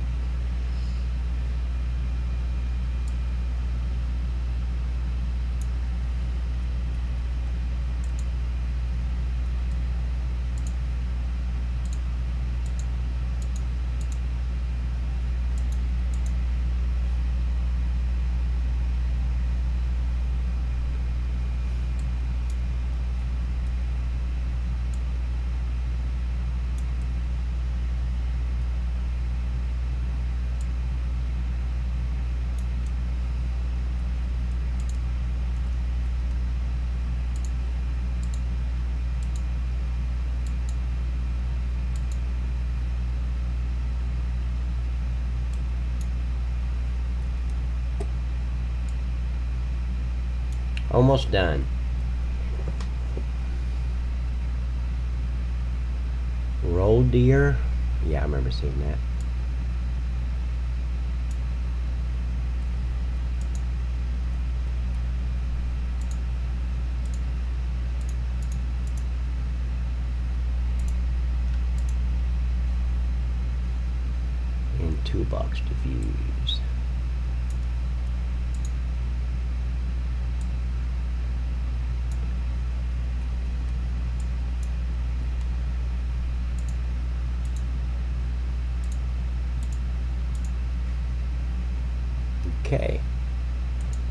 Almost done. Roll deer. Yeah, I remember seeing that. And toolbox diffuse. Okay.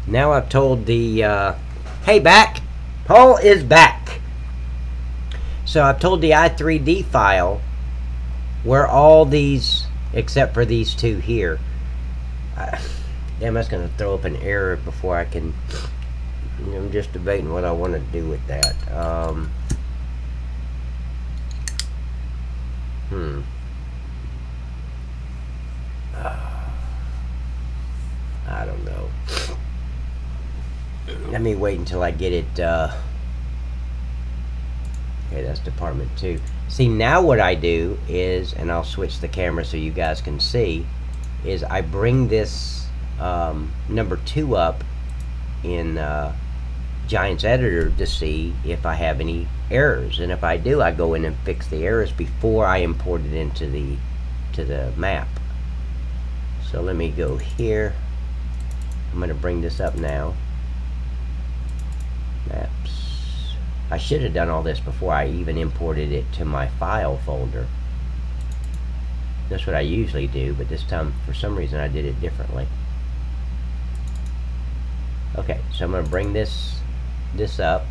Now I've told the, hey, back! Paul is back! So I've told the i3D file where all these, except for these two here. Damn, that's going to throw up an error before I can... I'm just debating what I want to do with that. I don't know. Let me wait until I get it. Okay, that's Department 2. See, now what I do is, and I'll switch the camera so you guys can see, is I bring this number 2 up in Giant's Editor to see if I have any errors. And if I do, I go in and fix the errors before I import it into the map. So let me go here. I'm going to bring this up now. Maps. I should have done all this before I even imported it to my file folder. That's what I usually do, but this time, for some reason, I did it differently. Okay, so I'm going to bring this up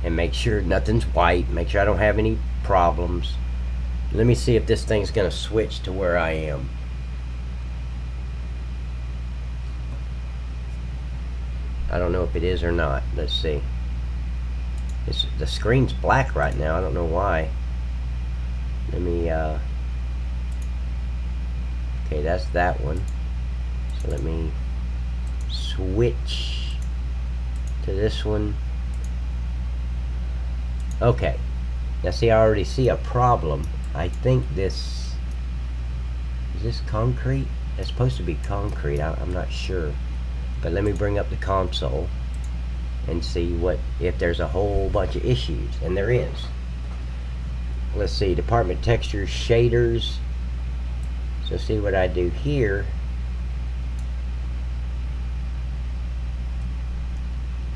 and make sure nothing's white. Make sure I don't have any problems. Let me see if this thing's going to switch to where I am. I don't know if it is or not. Let's see. The screen's black right now. I don't know why. Let me, okay, that's that one. So let me switch to this one. Okay. Now see, I already see a problem. I think this... Is this concrete? It's supposed to be concrete. I'm not sure. But let me bring up the console and see if there's a whole bunch of issues, and there is. Let's see, Department Textures, Shaders. So see what I do here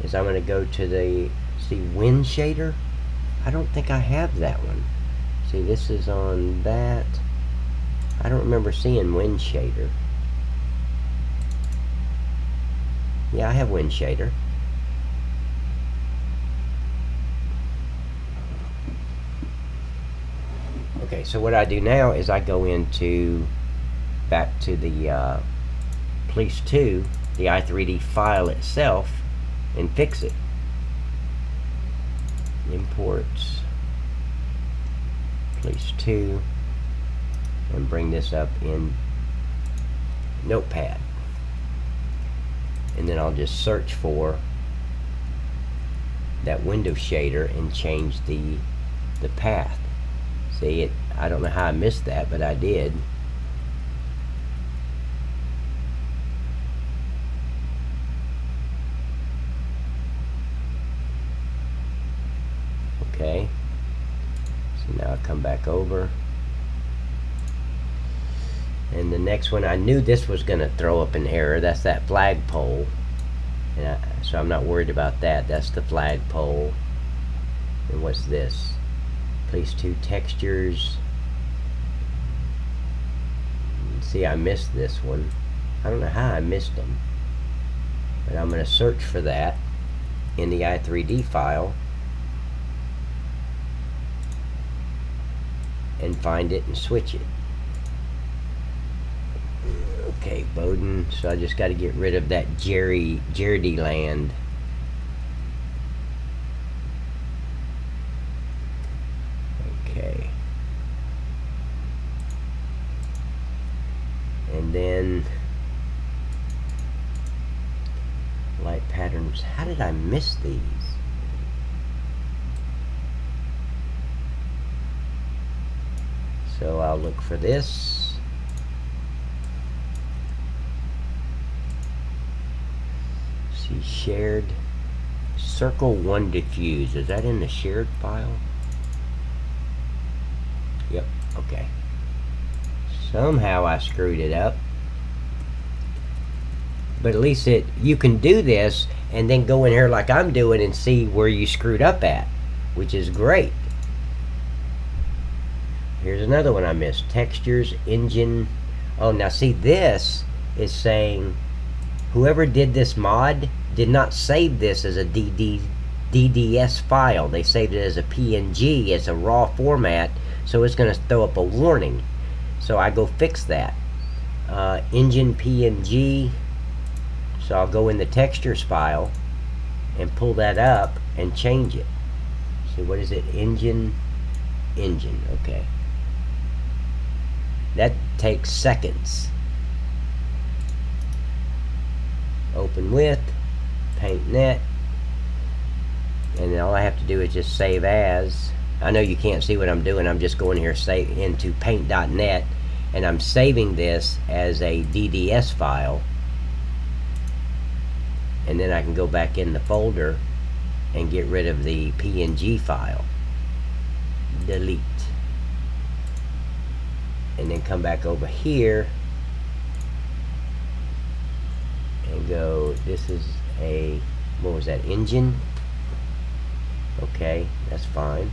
is I'm going to go to the, see, Wind Shader. I don't think I have that one. See, this is on that. I don't remember seeing Wind Shader. Yeah, I have Wind Shader. Okay, so what I do now is I go back to the Police 2, the i3D file itself, and fix it. Imports Police 2, and bring this up in Notepad. And then I'll just search for that window shader and change the path. See, I don't know how I missed that, but I did. Okay. So now I come back over. And the next one, I knew this was going to throw up an error. That's that flagpole. And so I'm not worried about that. That's the flagpole. And what's this? Police 2 textures. See, I missed this one. I don't know how I missed them. But I'm going to search for that in the i3D file. And find it and switch it. Okay, Bowden. So I just got to get rid of that Jerdy land. Okay. And then light pattern those. How did I miss these? So I'll look for this. See, shared. Circle 1 diffuse. Is that in the shared file? Yep, okay. Somehow I screwed it up. But at least you can do this and then go in here like I'm doing and see where you screwed up at, which is great. Here's another one I missed. Textures, engine. Oh, now see, this is saying whoever did this mod did not save this as a DDS file. They saved it as a PNG, as a raw format, so it's going to throw up a warning. So I go fix that. Engine PNG. So I'll go in the textures file and pull that up and change it. See, what is it? Engine. Okay. That takes seconds. Open with, paint net, and then all I have to do is just save as. I know you can't see what I'm doing. I'm just going here, save into paint.net, and I'm saving this as a DDS file. And then I can go back in the folder and get rid of the PNG file. Delete. And then come back over here and go, this is a, what was that, engine? Okay, that's fine.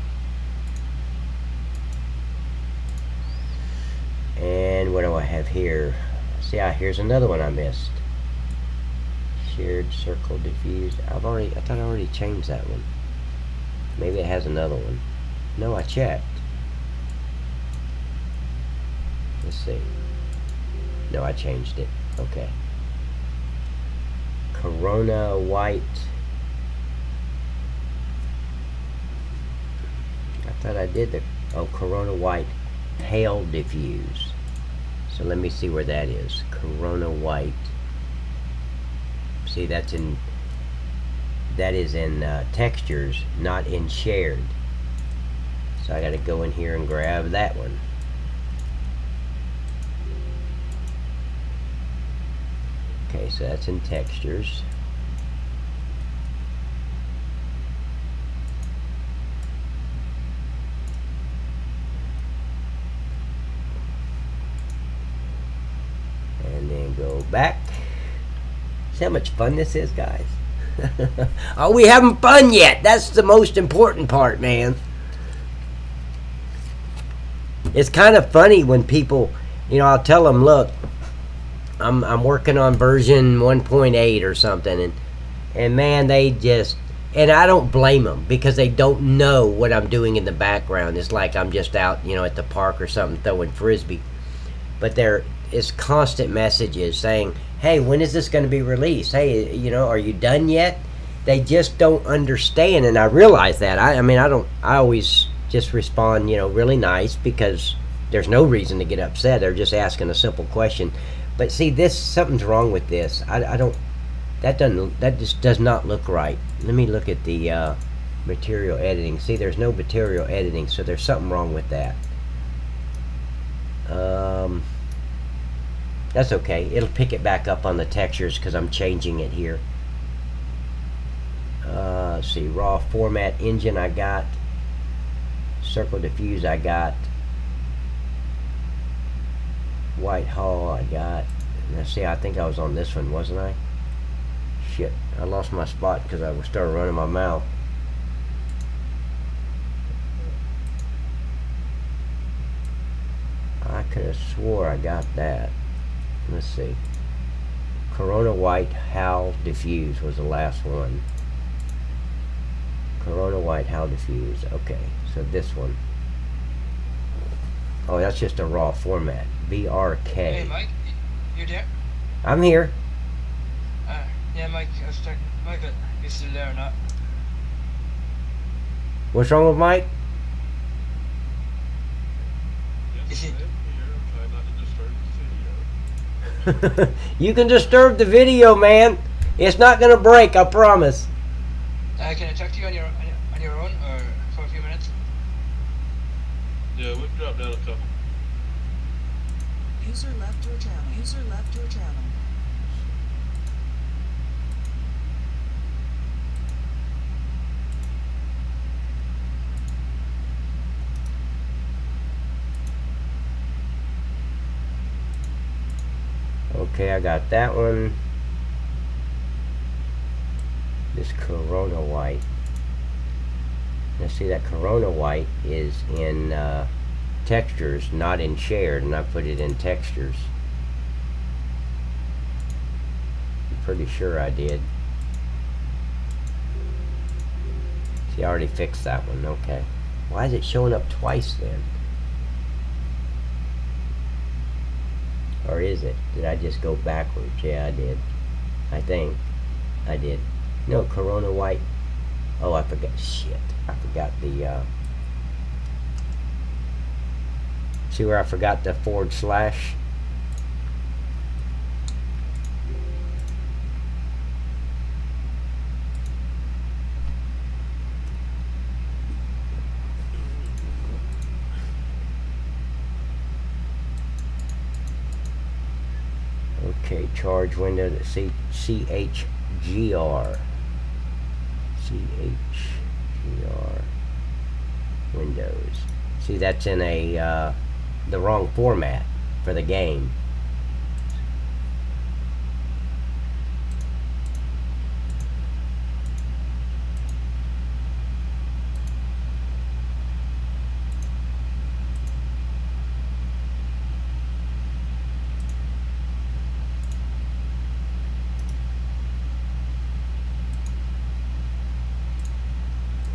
And what do I have here? See, here's another one I missed. Shared, circle, diffused. I thought I already changed that one. Maybe it has another one. No, I checked. Let's see. No, I changed it. Okay. Corona white. I thought I did the, oh, Corona white pale diffuse. So let me see where that is. Corona white. See, that is in textures, not in shared. So I got to go in here and grab that one. Okay, so that's in textures. And then go back. See how much fun this is, guys? Oh, we haven't fun yet. That's the most important part, man. It's kind of funny when people, you know, I'll tell them, look, I'm working on version 1.8 or something, and man, they just, and I don't blame them because they don't know what I'm doing in the background. It's like I'm just out, you know, at the park or something throwing frisbee. But there is constant messages saying, hey, when is this going to be released? Hey, you know, are you done yet? They just don't understand, and I realize that. I mean, I always just respond, you know, really nice because there's no reason to get upset. They're just asking a simple question. But see, something's wrong with this. That just does not look right. Let me look at the material editing. See, there's no material editing, so there's something wrong with that. That's okay. It'll pick it back up on the textures because I'm changing it here. Let's see, raw format engine I got. Circle diffuse I got. Whitehall I got. Now see, I think I was on this one, wasn't I? Shit, I lost my spot because I started running my mouth. I could have swore I got that. Let's see. Corona white Hal diffuse was the last one. Corona white Hal diffuse. Okay, so this one. Oh, that's just a raw format. BRK. Hey, Mike, you there? I'm here. Yeah, Mike, Mike, you still there or not? What's wrong with Mike? Yes, Is it- I'm here. I'm trying not to disturb the video. You can disturb the video, man. It's not gonna break, I promise. Can I talk to you on your own or for a few minutes? Yeah, we've dropped down a couple. User left your channel. User left your channel. Okay, I got that one. This Corona white. Now see, that Corona white is in textures, not in shared, and I put it in textures. I'm pretty sure I did. See, I already fixed that one. Okay. Why is it showing up twice then? Or is it? Did I just go backwards? Yeah, I did. I think I did. No, Corona white. Oh, I forgot. Shit. I forgot the see where I forgot the /. Okay, charge window to CHGR. CHGR Windows. See, that's in a the wrong format for the game.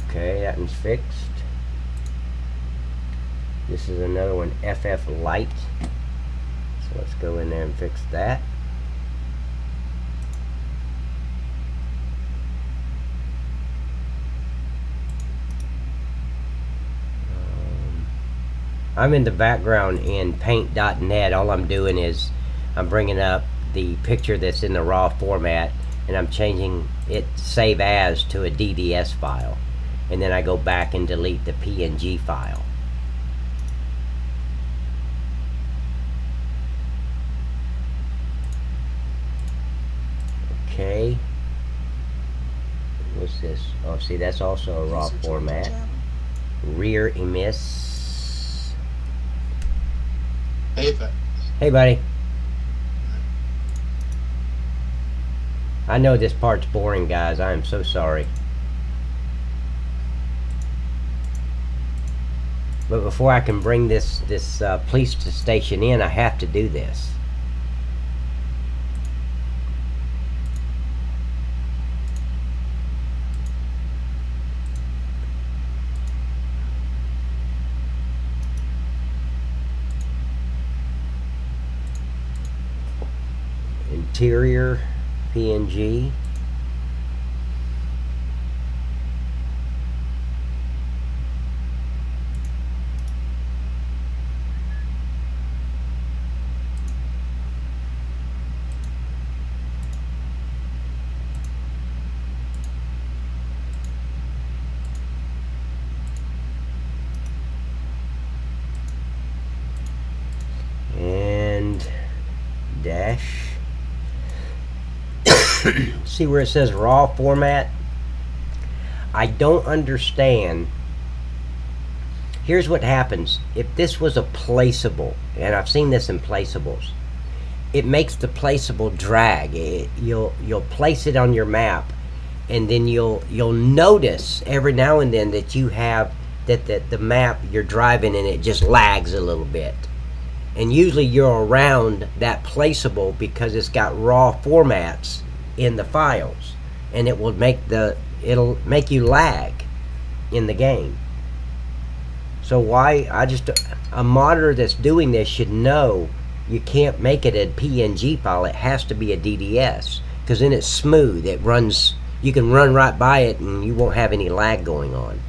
Okay, that one's fixed. This is another one, FF Light. So let's go in there and fix that. I'm in the background in paint.net. All I'm doing is I'm bringing up the picture that's in the raw format and I'm changing it save as to a DDS file. And then I go back and delete the PNG file. Okay. What's this? Oh, see, that's also a raw format. Rear emiss. Hey, Pat. Hey, buddy. I know this part's boring, guys. I am so sorry. But before I can bring this police station in, I have to do this. Interior PNG. And dash. See where it says raw format? I don't understand. Here's what happens. If this was a placeable, and I've seen this in placeables, it makes the placeable drag. You'll place it on your map, and then you'll notice every now and then that you have that the map you're driving and it just lags a little bit. And usually you're around that placeable because it's got raw formats in the files, and it'll make you lag in the game. So why a modder that's doing this should know you can't make it a PNG file. It has to be a DDS, because then it's smooth. It runs, you can run right by it and you won't have any lag going on.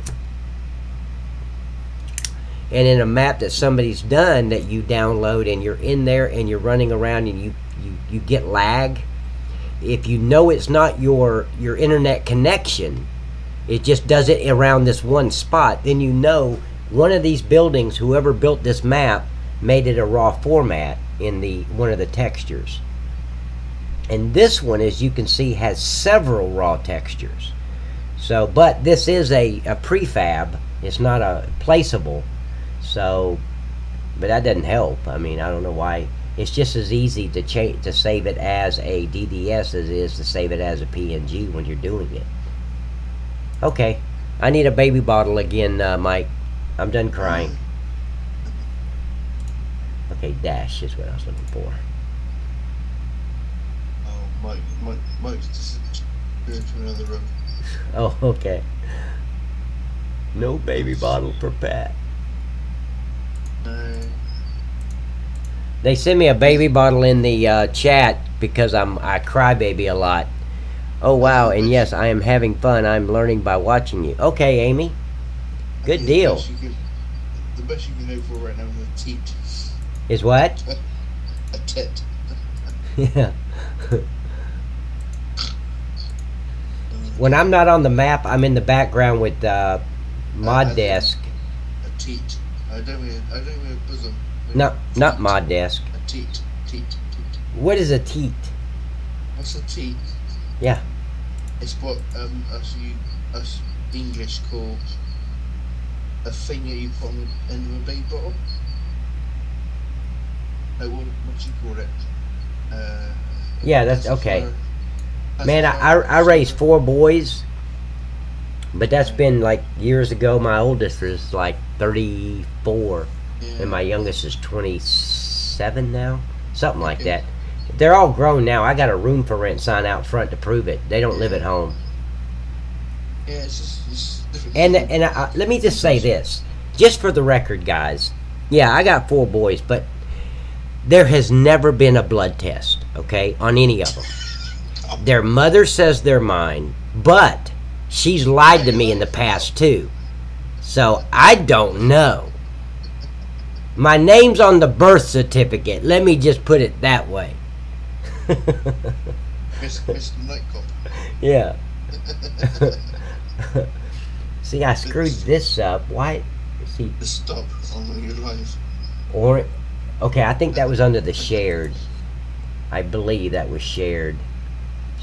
And in a map that somebody's done that you download and you're in there and you're running around and you get lag, if you know it's not your internet connection, it just does it around this one spot, then you know one of these buildings, whoever built this map, made it a raw format in the one of the textures. And this one, as you can see, has several raw textures. So, but this is a prefab. It's not a placeable. So, but that doesn't help. I mean, I don't know why. It's just as easy to save it as a DDS as it is to save it as a PNG when you're doing it. Okay, I need a baby bottle again, Mike. I'm done crying. Okay, dash is what I was looking for. Oh, Mike's just going to another room. Oh, okay. No baby bottle for Pat. No. They send me a baby bottle in the chat because I cry baby a lot. Oh wow, and yes, I am having fun. I'm learning by watching you. Okay, Amy. Good deal. The best you can hope for right now is a teat. Is what? A tit. Yeah. When I'm not on the map, I'm in the background with Mod Desk. A teat. I don't mean a bosom. No, not Mod Desk. A teat. Teat. What is a teat? What's a teat? Yeah. It's what us English call a thing that you put on the end of a baby bottle. Like what do you call it? Yeah, that's okay. Man, I raised 4 boys, but that's been like years ago. My oldest is like 34, and my youngest is 27 now, something like that. They're all grown now. I got a room for rent sign out front to prove it. They don't live at home. Yeah, it's different. And let me just say this, just for the record, guys. Yeah, I got 4 boys, but there has never been a blood test, okay, on any of them. Their mother says they're mine, but she's lied to me in the past too. So I don't know. My name's on the birth certificate. Let me just put it that way. Mr. Nightcop. Yeah. See, I screwed this up. Why? See. Stop on your life. Or, okay, I think that was under the shared. I believe that was shared.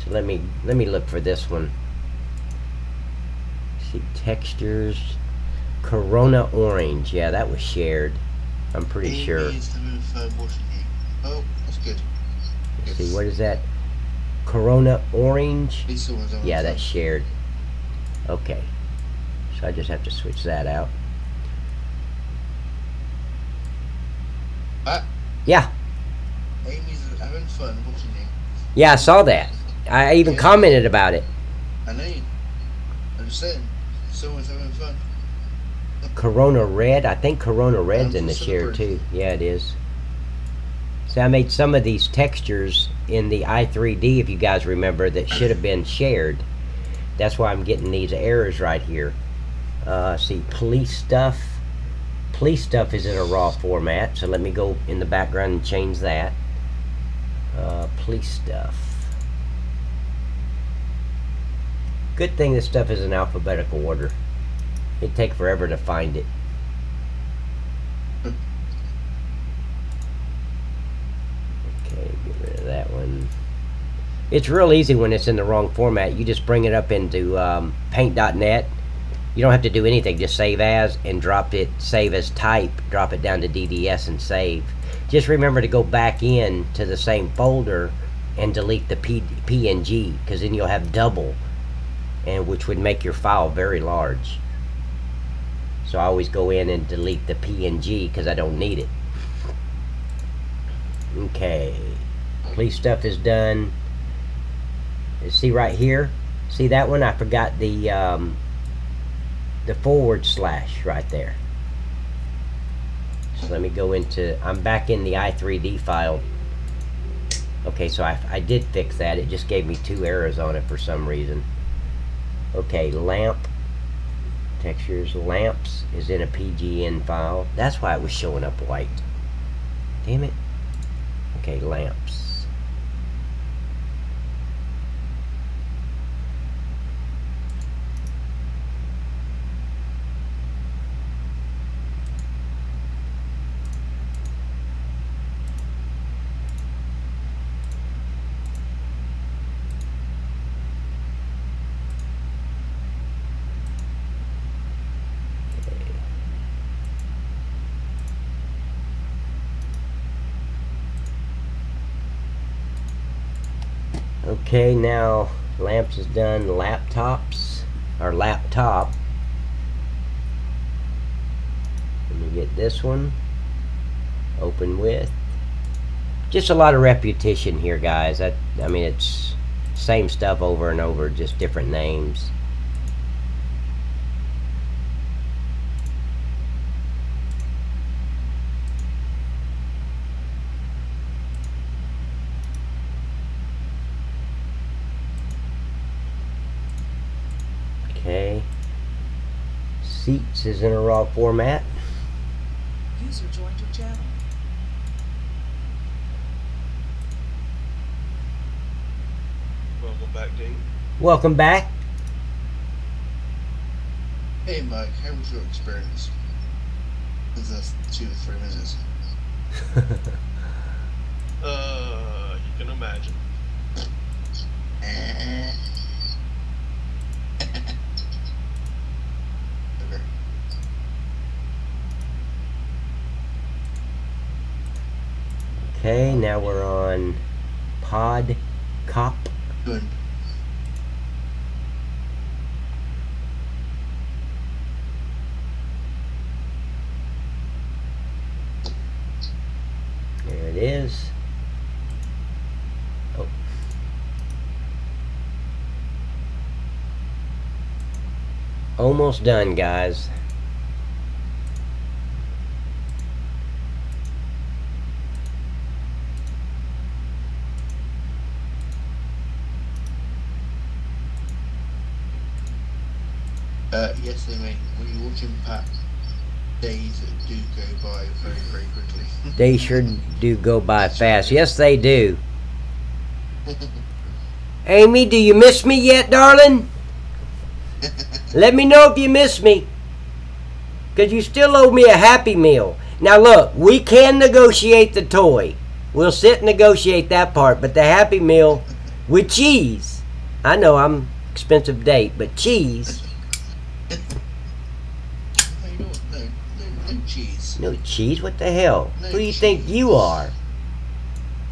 So let me look for this one. See, textures, Corona orange. Yeah, that was shared. I'm pretty sure. Oh, that's good. Let's see, what is that? Corona orange. Yeah, That's that's shared. Okay, so I just have to switch that out. Yeah. Amy's having fun watching you. Yeah, I saw that. I even commented about it. I know you. I'm just saying, someone's having fun. Corona red. I think Corona red's in the share too. Yeah, it is. See, I made some of these textures in the i3D, if you guys remember, that should have been shared. That's why I'm getting these errors right here. See, police stuff. Police stuff is in a raw format, so let me go in the background and change that. Police stuff. Good thing this stuff is in alphabetical order. It'd take forever to find it. Okay, get rid of that one. It's real easy when it's in the wrong format. You just bring it up into paint.net. You don't have to do anything. Just save as and drop it, save as type, drop it down to DDS and save. Just remember to go back in to the same folder and delete the PNG, because then you'll have double, and which would make your file very large. So I always go in and delete the PNG because I don't need it. Okay, police stuff is done. See right here, see that one? I forgot the / right there. So let me go into, I'm back in the i3D file. Okay, so I did fix that. It just gave me 2 errors on it for some reason. Okay, lamp textures, lamps is in a PGN file. That's why it was showing up white. Damn it. Okay, lamps. Okay, now lamps is done. Laptops, or laptop. Let me get this one. Open with. Just a lot of repetition here, guys. I mean, it's same stuff over and over, just different names. Okay. Seats is in a raw format. User joined your channel. Welcome back, Dean. Welcome back. Hey Mike, how was your experience with the 2 to 3 minutes? You can imagine. Okay. Okay, now we're on Pod Cop. Good. There it is. Oh. Almost done, guys. Yes, they may. When you're watching Pat, days do go by very, very quickly. They sure do go by fast. Yes, they do. Amy, do you miss me yet, darling? Let me know if you miss me. Because you still owe me a Happy Meal. Now look, we can negotiate the toy. We'll sit and negotiate that part. But the Happy Meal with cheese. I know I'm expensive date, but cheese. No cheese. No cheese? What the hell? No Who do you cheese. think you are?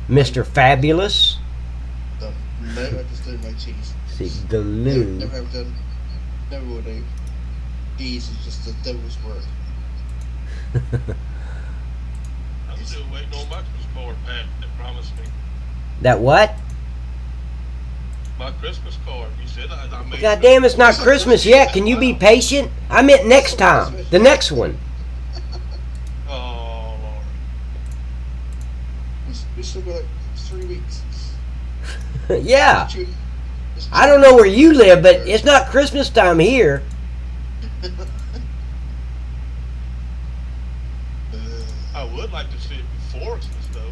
Mr. Fabulous? No, I just don't like cheese. See, Never, glue. never have done. Never will do. Cheese is just the devil's work. I'm still waiting on my Christmas card, Pat, that promised me. That what? My Christmas card. You said I made God damn, it's not Christmas yet. Can you be patient? I meant next time. The next one. Oh, Lord. We still got like 3 weeks. Yeah. It's I don't know where you live, but it's not Christmas time here. I would like to see it before Christmas, though.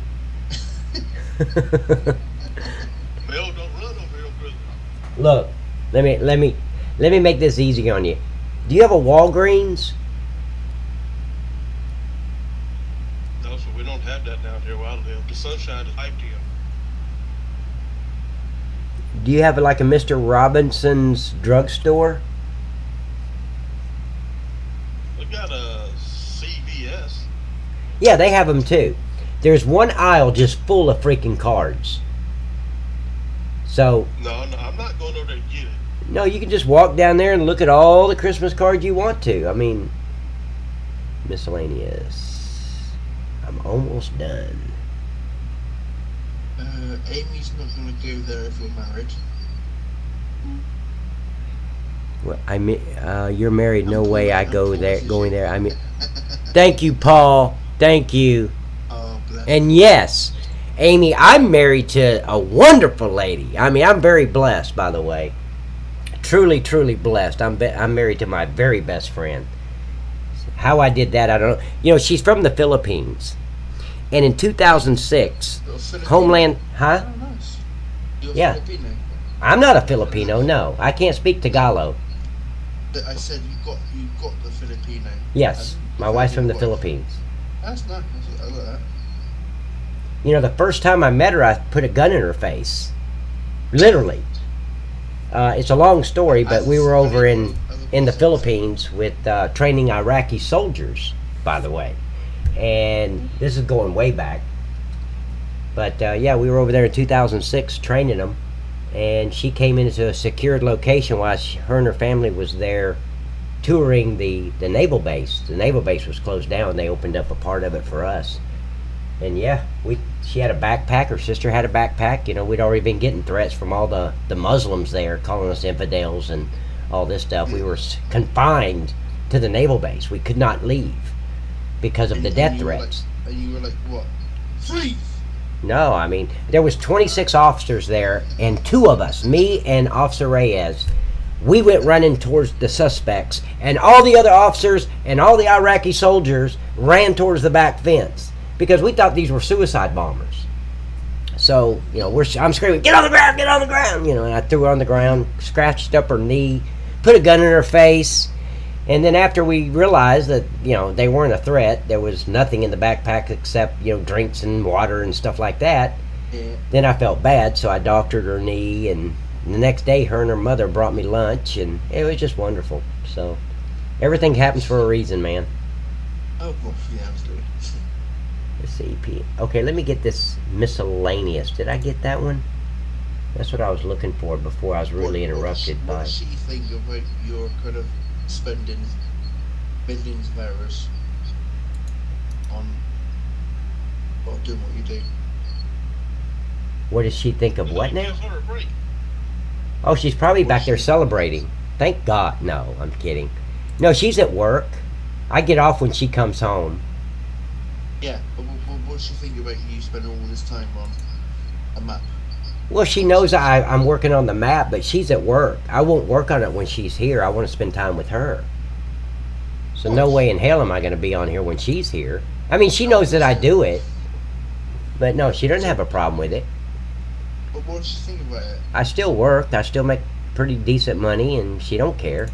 Mail don't run over here on Christmas. Look, let me make this easy on you. Do you have a Walgreens? No, so we don't have that down here where I live. The sunshine is hyped here. Do you have like a Mr. Robinson's drugstore? We got a CVS. Yeah, they have them too. There's one aisle just full of freaking cards. So, No, I'm not going over there to get it. no, you can just walk down there and look at all the Christmas cards you want to. I mean, miscellaneous. I'm almost done. Amy's not going to go there if you're married. Well, you're married. No way I go there. Going there. I mean, thank you, Paul. Thank you. Oh, bless. And yes, Amy, I'm married to a wonderful lady. I mean, I'm very blessed, by the way. Truly, truly blessed. I'm married to my very best friend. How I did that, I don't know. You know, she's from the Philippines. And in 2006, Homeland... Huh? Oh, nice. You're Yeah. Filipino. I'm not a Filipino, no. I can't speak Tagalog. But I said you got the Filipino. Yes, my wife's from the Philippines. That's nice. I like that. You know, the first time I met her, I put a gun in her face. Literally. It's a long story, but we were over in the Philippines with training Iraqi soldiers, by the way. And this is going way back. But yeah, we were over there in 2006 training them. and she came into a secured location while her and her family was there touring the naval base. The naval base was closed down. They opened up a part of it for us. And yeah, she had a backpack. Her sister had a backpack. You know, we'd already been getting threats from all the Muslims there, calling us infidels and all this stuff. We were confined to the naval base. We could not leave because of the death threats. And you were like, what? Freeze! No, I mean, there was 26 officers there, and 2 of us, me and Officer Reyes, we went running towards the suspects, and all the other officers and all the Iraqi soldiers ran towards the back fence because we thought these were suicide bombers. So, you know, I'm screaming, get on the ground, get on the ground, you know, and I threw her on the ground, scratched up her knee, put a gun in her face, and then after we realized that, you know, they weren't a threat, there was nothing in the backpack except, you know, drinks and water and stuff like that, then I felt bad, so I doctored her knee, and the next day her and her mother brought me lunch, and it was just wonderful. So, everything happens for a reason, man. Oh, well, yeah, absolutely. Let's see, okay, let me get this miscellaneous. Did I get that one? That's what I was looking for before I was really interrupted by... What does she think about your kind of spending millions of hours on doing what you do? What does she think of what now? Oh, she's probably back there celebrating. Thank God. No, I'm kidding. No, she's at work. I get off when she comes home. Yeah, but what does she think about you spending all this time on a map? Well, she knows I'm working on the map, but she's at work. I won't work on it when she's here. I want to spend time with her. So no way in hell am I going to be on here when she's here. I mean, she knows that I do it. But no, she doesn't have a problem with it. But what does she think about it? I still work. I still make pretty decent money, and she don't care.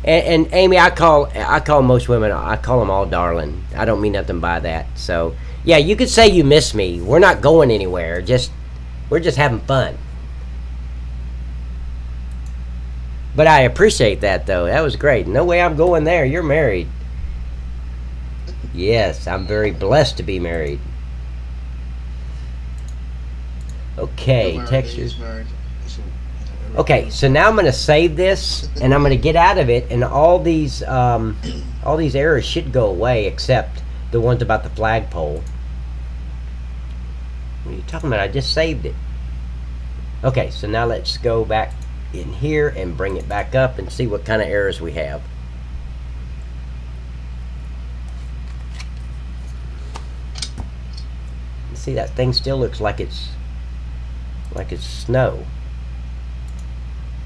And Amy, I call most women, I call them all darling. I don't mean nothing by that. So yeah, you could say you miss me. We're not going anywhere. We're just having fun. But I appreciate that, though. That was great. No way I'm going there. You're married. Yes, I'm very blessed to be married. Okay, textures. Okay, so now I'm going to save this, and I'm going to get out of it, and all these errors should go away, except the ones about the flagpole. What are you talking about? I just saved it. Okay, so now let's go back in here and bring it back up and see what kind of errors we have. See, that thing still looks like it's snow.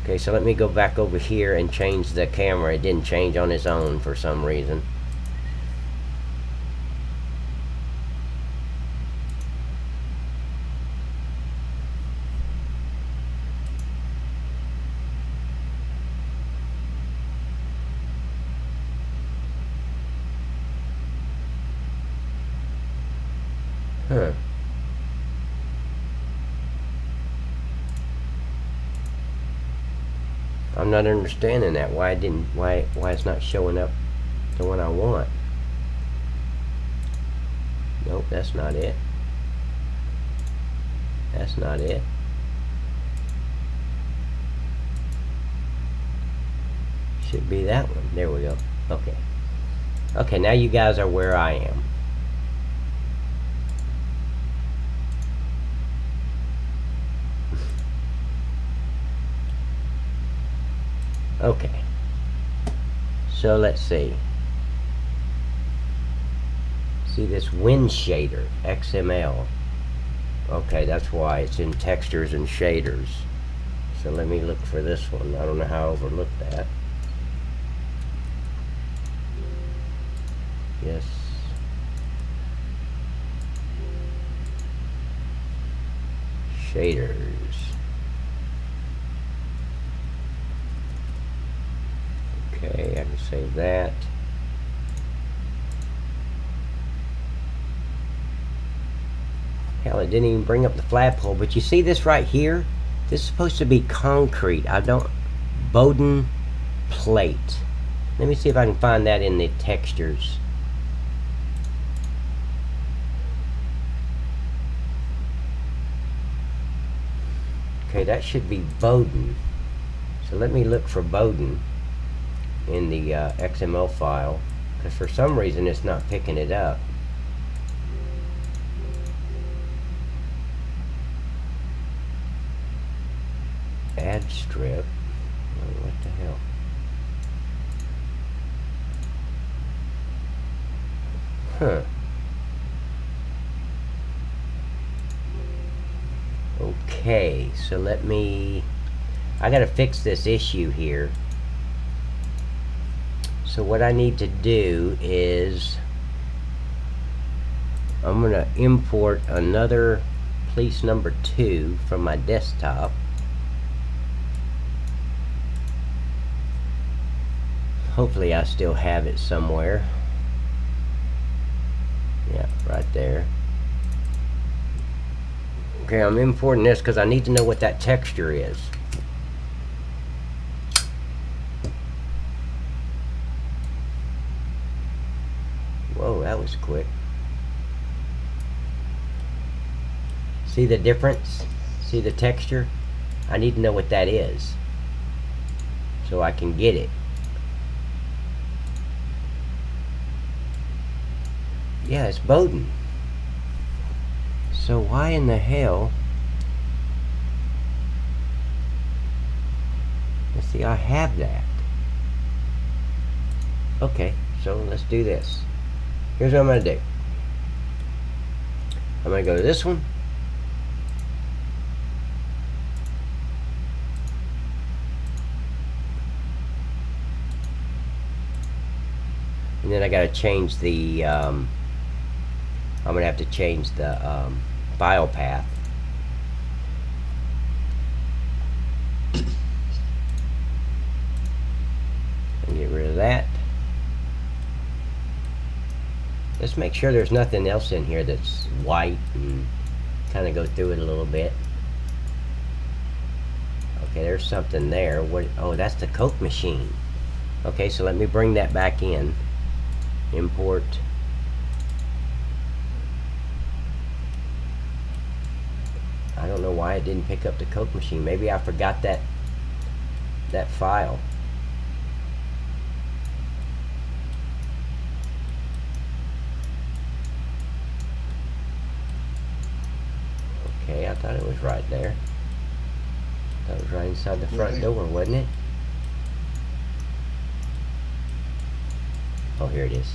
Okay, so let me go back over here and change the camera. It didn't change on its own for some reason. Huh. I'm not understanding that. Why it's not showing up the one I want. Nope, that's not it. That's not it. Should be that one. There we go. Okay. Okay, now you guys are where I am. Okay, so let's see this wind shader XML. Okay, that's why it's in textures and shaders. So let me look for this one. I don't know how I overlooked that. Yes, shaders. Okay, I can save that. Hell, it didn't even bring up the flagpole, but you see this right here? This is supposed to be concrete. Bowden plate. Let me see if I can find that in the textures. Okay, that should be Bowden. So let me look for Bowden in the XML file, because for some reason it's not picking it up. Add strip. Oh, what the hell? Huh. Okay, so I gotta fix this issue here. So what I need to do is I'm gonna import another police number 2 from my desktop. Hopefully I still have it somewhere. Yeah, right there. Okay, I'm importing this because I need to know what that texture is. Whoa, that was quick. See the difference? See the texture? I need to know what that is so I can get it. Yeah, it's Bowden. So why in the hell? Let's see, I have that. Okay, so let's do this. Here's what I'm going to do. I'm going to go to this one. And then I got to change the I'm going to have to change the file path. And get rid of that. Let's make sure there's nothing else in here that's white, and kind of go through it a little bit. Okay, there's something there. What? Oh, that's the Coke machine. Okay, so let me bring that back in. Import. I don't know why it didn't pick up the Coke machine. Maybe I forgot that file. Okay, I thought it was right there. That was right inside the front door, wasn't it? Oh, here it is.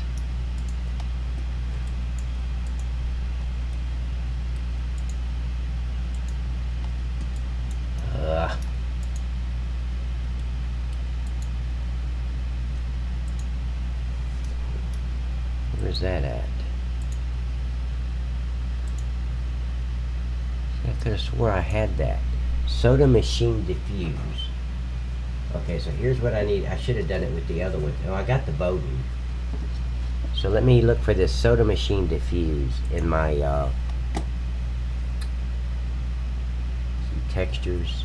Where's that at? See, I could have swore I had that. Soda machine diffuse. Okay, so here's what I need. I should have done it with the other one. Oh, I got the Bowden. So let me look for this soda machine diffuse in my some textures.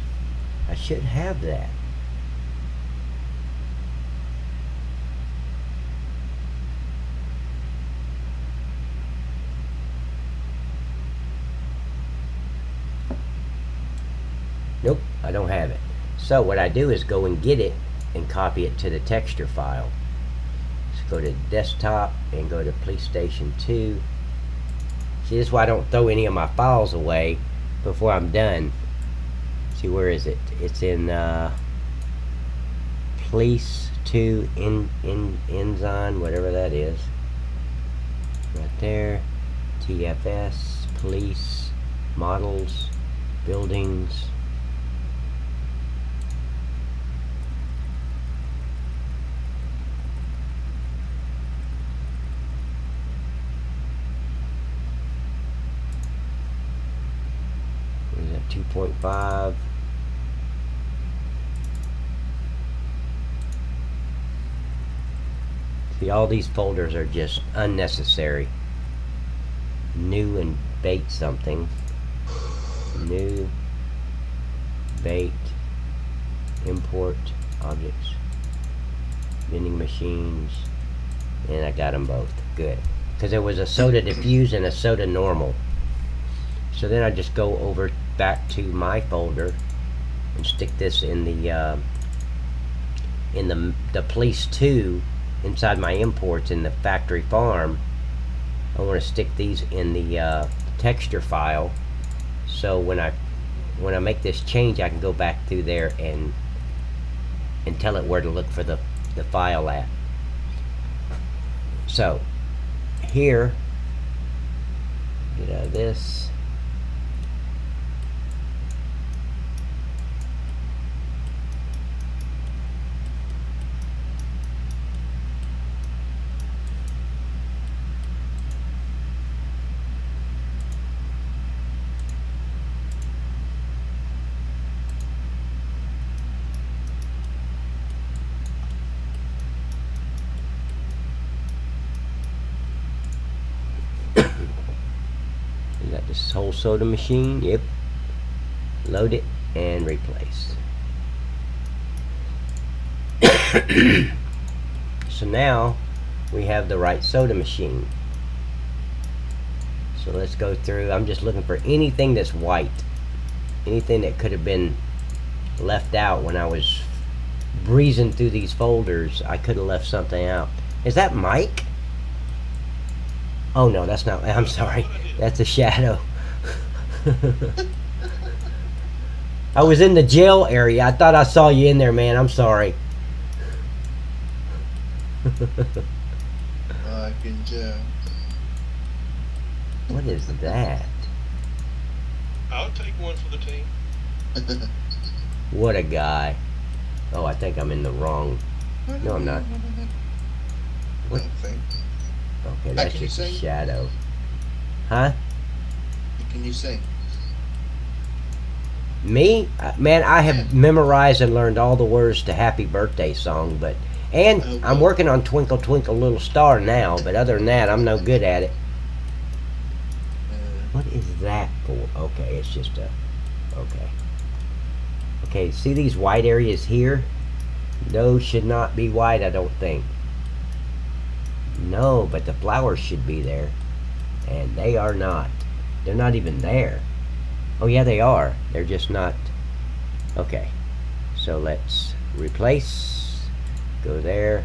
I should have that. Nope, I don't have it. So what I do is go and get it and copy it to the texture file. Let's go to desktop and go to Police Station 2. See, this is why I don't throw any of my files away before I'm done. See, where is it? It's in Police 2 Enzyme, whatever that is. Right there. TFS, Police, Models, Buildings. What is that, 2.5? See, all these folders are just unnecessary. New and bait something. New, bait, import, objects, vending machines, and I got them both. Good. Because there was a soda diffuse and a soda normal. So then I just go over back to my folder and stick this in the Police 2 inside my imports in the factory farm. I want to stick these in the texture file, so when I make this change, I can go back through there and tell it where to look for the file at. So here, get out of this. This whole soda machine, yep. Load it and replace. So now we have the right soda machine. So let's go through. I'm just looking for anything that's white, anything that could have been left out when I was breezing through these folders. I could have left something out. Is that Mike? Oh no, that's not. I'm sorry. That's a shadow. I was in the jail area. I thought I saw you in there, man. I'm sorry. I can jail. What is that? I'll take one for the team. What a guy. Oh, I think I'm in the wrong. No, I'm not. What? I don't think. Okay, that's Can you just a sing? shadow. Huh? Can you sing? Me? Man, I have memorized and learned all the words to Happy Birthday song, and I'm working on Twinkle Twinkle Little Star now, but other than that, I'm no good at it. What is that for? Okay, it's just a... Okay. Okay, see these white areas here? Those should not be white, I don't think. No, but the flowers should be there. And they are not. They're not even there. Oh yeah, they are. They're just not. Okay. So let's replace. Go there.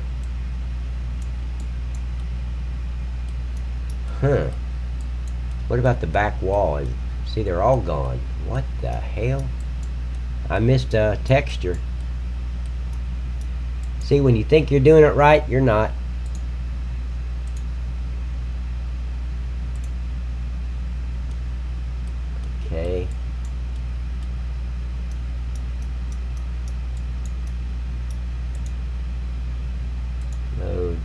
Huh. What about the back wall? See, they're all gone. What the hell? I missed a texture. See, when you think you're doing it right, you're not. Okay. Load,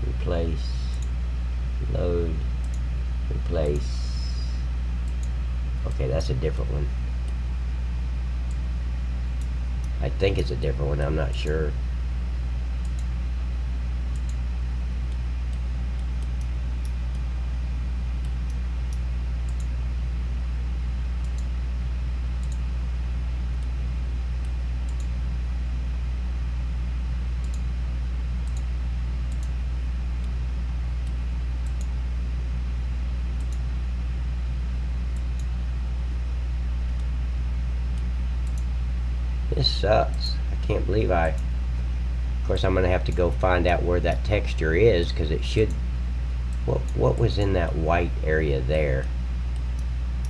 replace, load, replace. Okay, that's a different one. I think it's a different one, I'm not sure. This sucks. I can't believe of course I'm gonna have to go find out where that texture is, because it should... What was in that white area there?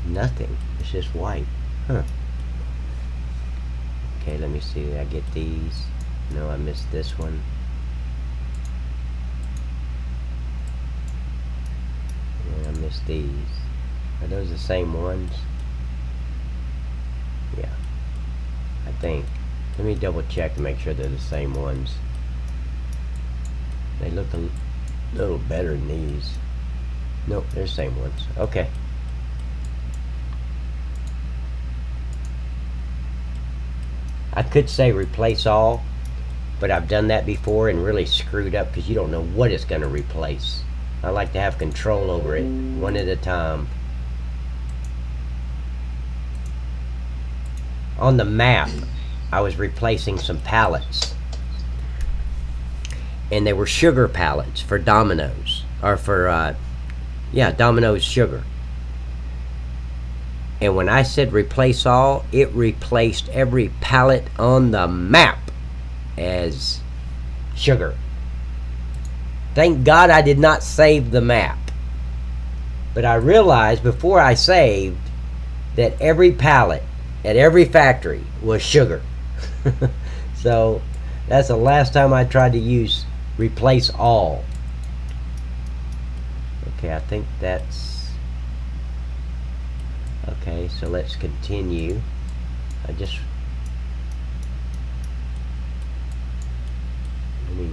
Nothing. It's just white. Huh. Okay, let me see. Did I get these? No, I missed this one. And I missed these. Are those the same ones? Yeah. I think. Let me double check to make sure they're the same ones. They look a little better than these. Nope, they're the same ones. Okay. I could say replace all, but I've done that before and really screwed up because you don't know what it's going to replace. I like to have control over it, one at a time. On the map, I was replacing some pallets, and they were sugar pallets for Domino's, or for yeah, Domino's sugar. And when I said replace all, it replaced every pallet on the map as sugar. Thank God I did not save the map. But I realized before I saved that every pallet at every factory was sugar. So that's the last time I tried to use replace all. Okay, I think that's... Okay, so let's continue. I need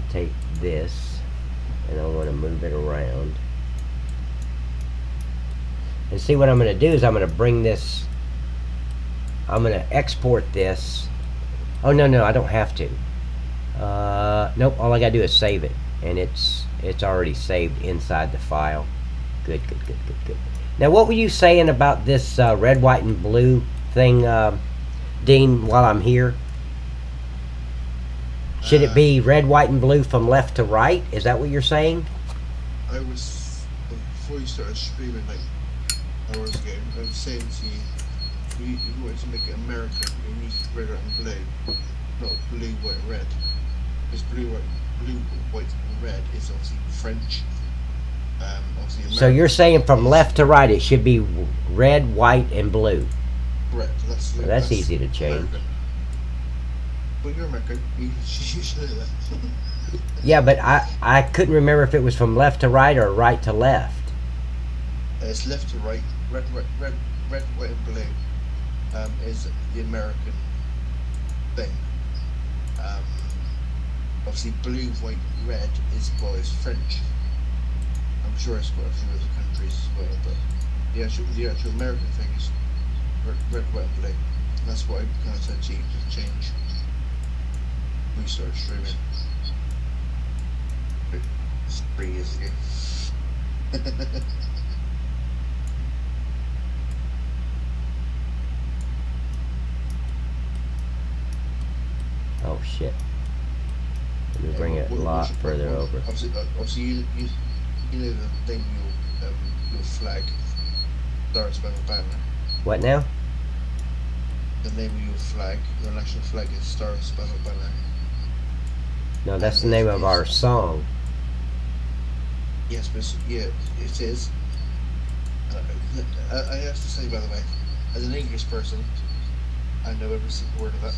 to take this, and I want to move it around. And see, what I'm going to do is I'm going to bring this, I'm going to export this. Oh, no, I don't have to. Nope, all I got to do is save it. And it's already saved inside the file. Good. Now, what were you saying about this red, white, and blue thing, Dean, while I'm here? Should it be red, white, and blue from left to right? Is that what you're saying? I was, before you started streaming like hours ago, I was saying to you, you wanted to make it American, you need red, white, and blue, not blue, white, red. Because blue, white, and red is obviously French. So you're saying from left to right it should be red, white, and blue. Correct. Well, that's easy to change. American. Well, you're American. You should know that. Yeah, but I couldn't remember if it was from left to right or right to left. It's left to right. Red, white, and blue is the American thing. Obviously, blue, white, red is French. I'm sure it's got a few other countries as well, but the actual American thing is red, white, and blue. And that's what I kind of said to you to change. We started streaming 3 years ago. Oh shit. Let me bring it a lot further over. Obviously you know the thing, your flag, Star Spangled Banner. What now? The name of your flag, your national flag is Star Spangled Banner. No, that's the name of our song. Yes, but yeah, it is. I have to say, by the way, as an English person, I know every single word of that.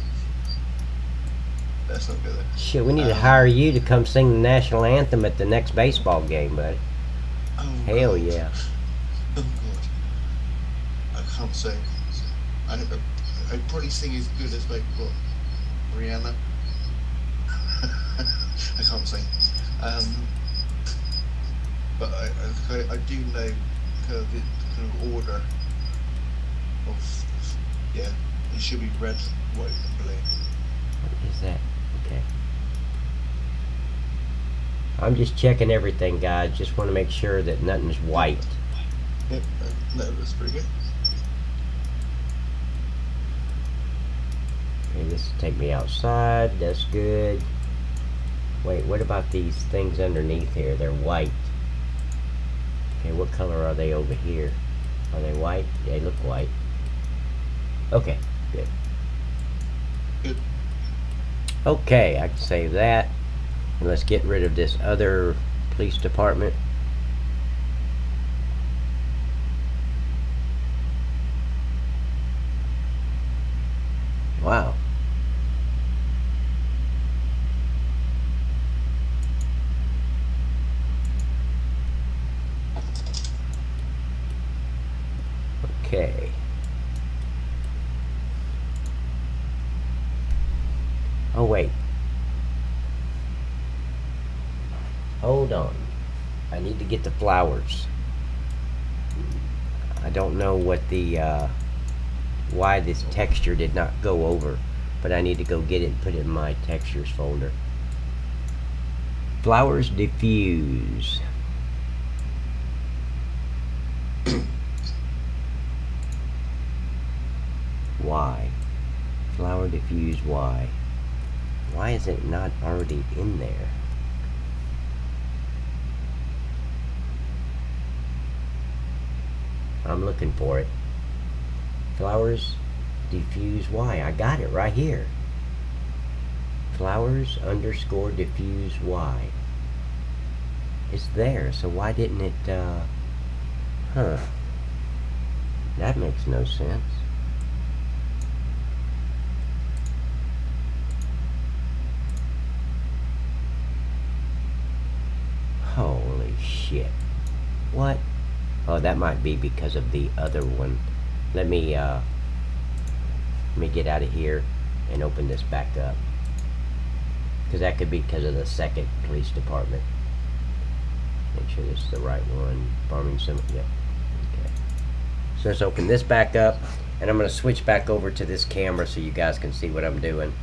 That's not good. Shit, we need to hire you to come sing the national anthem at the next baseball game, buddy. Oh, hell God. yeah. Oh God. I can't sing. I'd probably sing as good as like what, Rihanna. I can't sing. But I do know kind of the kind of order of, yeah, it should be red, white, and blue. What is that? Okay. I'm just checking everything, guys. Just want to make sure that nothing's white. Yep, no, that's pretty good. Okay, this will take me outside. That's good. Wait, what about these things underneath here? They're white. Okay, what color are they over here? Are they white? They look white. Okay, good. Good. Okay, I can save that. And let's get rid of this other police department. Wow. Okay. Oh, wait. Hold on. I need to get the flowers. I don't know what the, why this texture did not go over, but I need to go get it and put it in my textures folder. Flowers diffuse. Why? Flower diffuse Y. Why is it not already in there? I'm looking for it. Flowers diffuse Y. I got it right here. Flowers underscore diffuse Y. It's there, so why didn't it, huh. That makes no sense. Holy shit. What? Oh, that might be because of the other one. Let me get out of here and open this back up. Because that could be because of the second police department. Make sure this is the right one. Farming Sim. Yep. Okay. So let's open this back up, and I'm going to switch back over to this camera so you guys can see what I'm doing.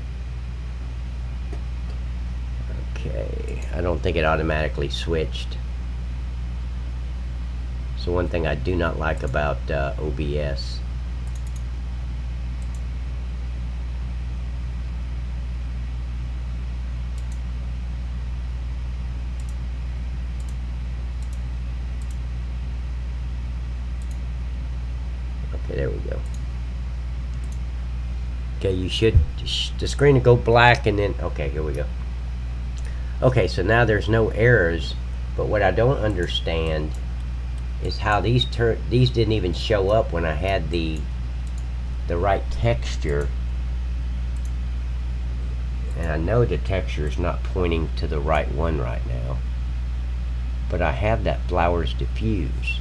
Okay. I don't think it automatically switched. So one thing I do not like about OBS. Okay, there we go. Okay, you should, the screen will go black and then, okay, here we go. Okay, so now there's no errors, but what I don't understand is how these didn't even show up when I had the right texture. And I know the texture is not pointing to the right one right now, but I have that flowers diffuse.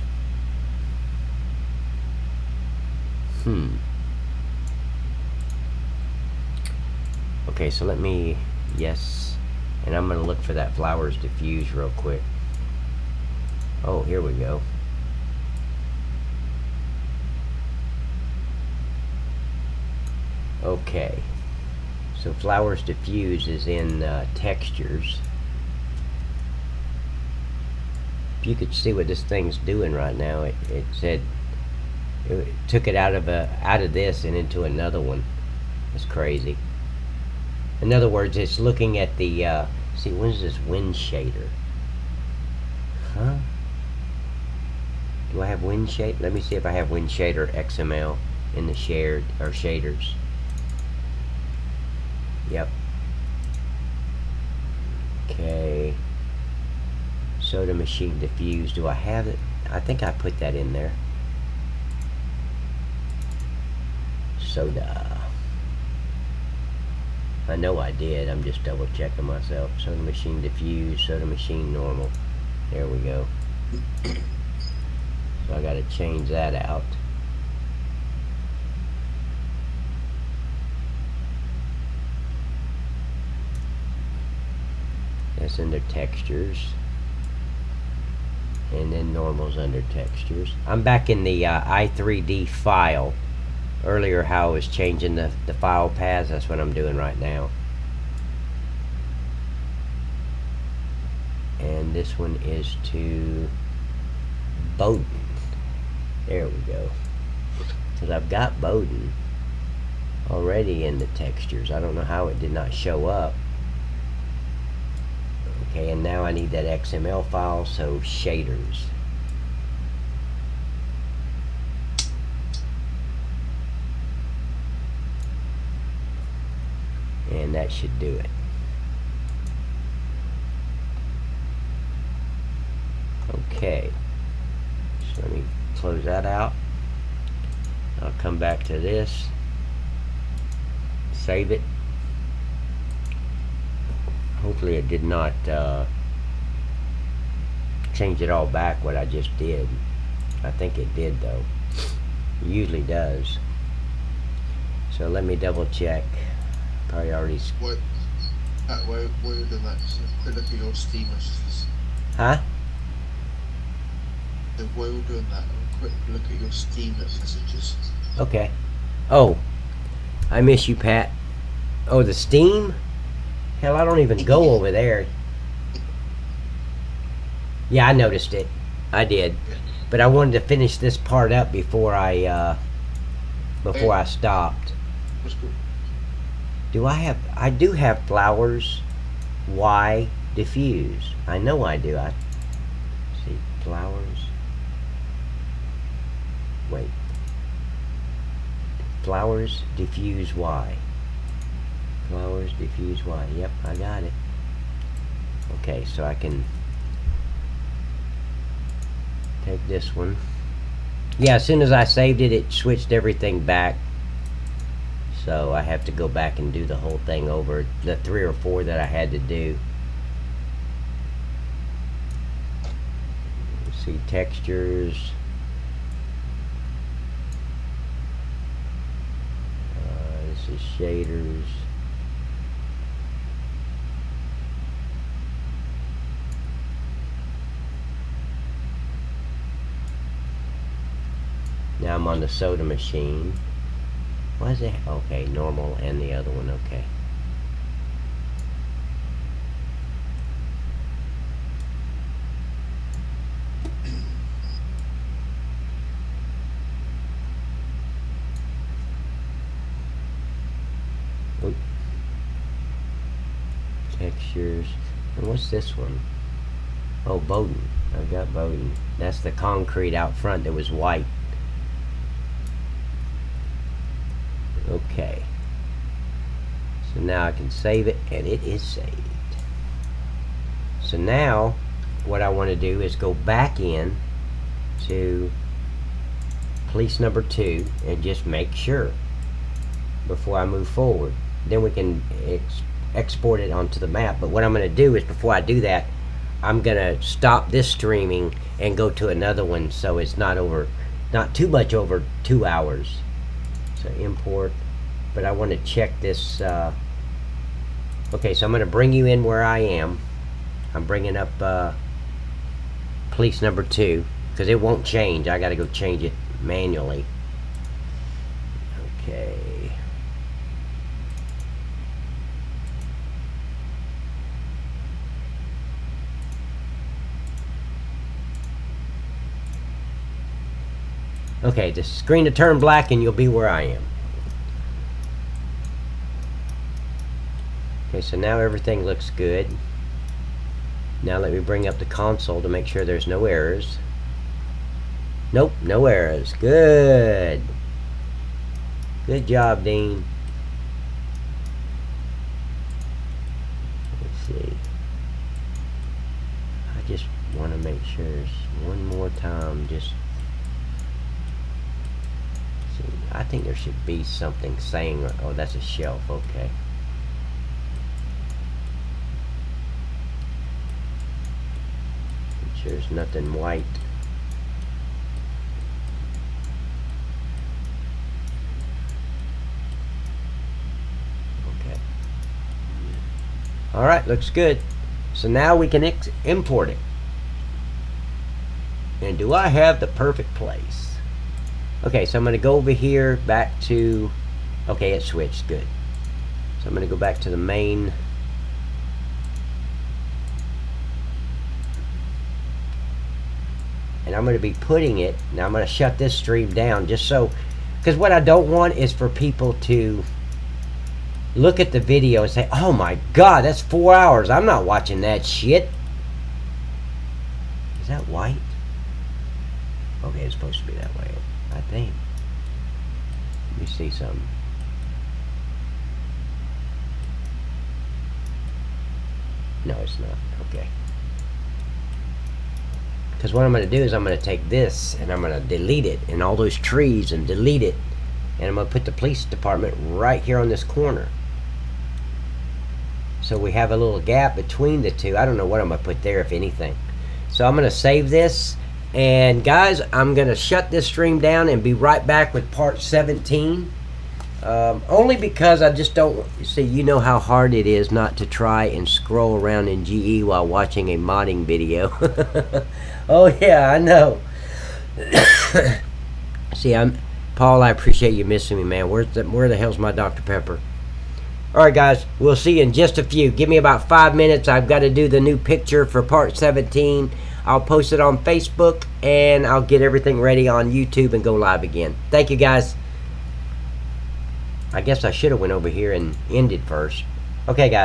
Okay, so let me, yes, and I'm gonna look for that flowers diffuse real quick. Oh, here we go. Okay, so flowers diffuse is in textures. If you could see what this thing's doing right now, it said it took it out of this and into another one. That's crazy. In other words, it's looking at the see, when is this wind shader? Huh? Do I have wind shade? Let me see if I have wind shader XML in the shared or shaders. Yep. Okay. Soda machine diffuse. Do I have it? I think I put that in there. Soda. I know I did. I'm just double checking myself. Soda machine diffuse. Soda machine normal. There we go. So I got to change that out. That's under textures, and then normal's under textures. I'm back in the i3D file. Earlier how I was changing the file paths, that's what I'm doing right now. And this one is to Bowden. There we go. Because I've got Bowden already in the textures. I don't know how it did not show up. Okay, and now I need that XML file, so shaders. And that should do it. Okay, so let me close that out. I'll come back to this, save it. Hopefully it did not change it all back what I just did. I think it did though. It usually does. So let me double check. Probably already. What? Why are you doing that? Just quick look at your Steam messages. Huh? So why are you doing that? A quick look at your Steam messages. Okay. Oh, I miss you, Pat. Oh, the Steam? Hell, I don't even go over there. Yeah, I noticed it. I did. But I wanted to finish this part up before I stopped. What's good? I do have flowers Y diffuse. I know I do. I see flowers. Wait. Flowers diffuse Y. Flowers diffuse Y. Yep, I got it. Okay, so I can take this one. Yeah, as soon as I saved it, it switched everything back. So I have to go back and do the whole thing over. The 3 or 4 that I had to do. Let's see, textures. This is shaders. Now I'm on the soda machine. Why is it? Okay, normal and the other one, okay. Oop. Textures. And what's this one? Oh, Bowden. I've got Bowden. That's the concrete out front that was white. Okay, so now I can save it, and it is saved. So now what I want to do is go back in to police number 2 and just make sure before I move forward. Then we can export it onto the map. But what I'm going to do is, before I do that, I'm going to stop this streaming and go to another one, so it's not too much over 2 hours. So import, but I want to check this. Okay, so I'm going to bring you in where I am. I'm bringing up police number 2 because it won't change. I got to go change it manually. Okay. Okay, the screen to turn black and you'll be where I am. Okay, so now everything looks good. Now let me bring up the console to make sure there's no errors. Nope, no errors. Good. Good job, Dean. Let's see. I just want to make sure there's one more time. Just I think there should be something saying, oh, that's a shelf, okay. Make sure there's nothing white. Okay. Alright, looks good. So now we can import it. And do I have the perfect place? Okay, so I'm going to go over here back to, okay, it switched, good. So I'm going to go back to the main. And I'm going to be putting it, now I'm going to shut this stream down just so, because what I don't want is for people to look at the video and say, oh my God, that's 4 hours. I'm not watching that shit. Is that white? Okay, it's supposed to be that way. I think. Let me see something. No, it's not. Okay. Because what I'm going to do is I'm going to take this and I'm going to delete it and all those trees and delete it. And I'm going to put the police department right here on this corner. So we have a little gap between the two. I don't know what I'm going to put there, if anything. So I'm going to save this. And guys, I'm going to shut this stream down and be right back with part 17. Only because I just don't see, you know how hard it is not to try and scroll around in GE while watching a modding video. Oh yeah, I know. See, Paul, I appreciate you missing me, man. Where the hell's my Dr. Pepper? Alright guys, we'll see you in just a few. Give me about 5 minutes. I've got to do the new picture for part 17. I'll post it on Facebook, and I'll get everything ready on YouTube and go live again. Thank you, guys. I guess I should have went over here and ended first. Okay, guys.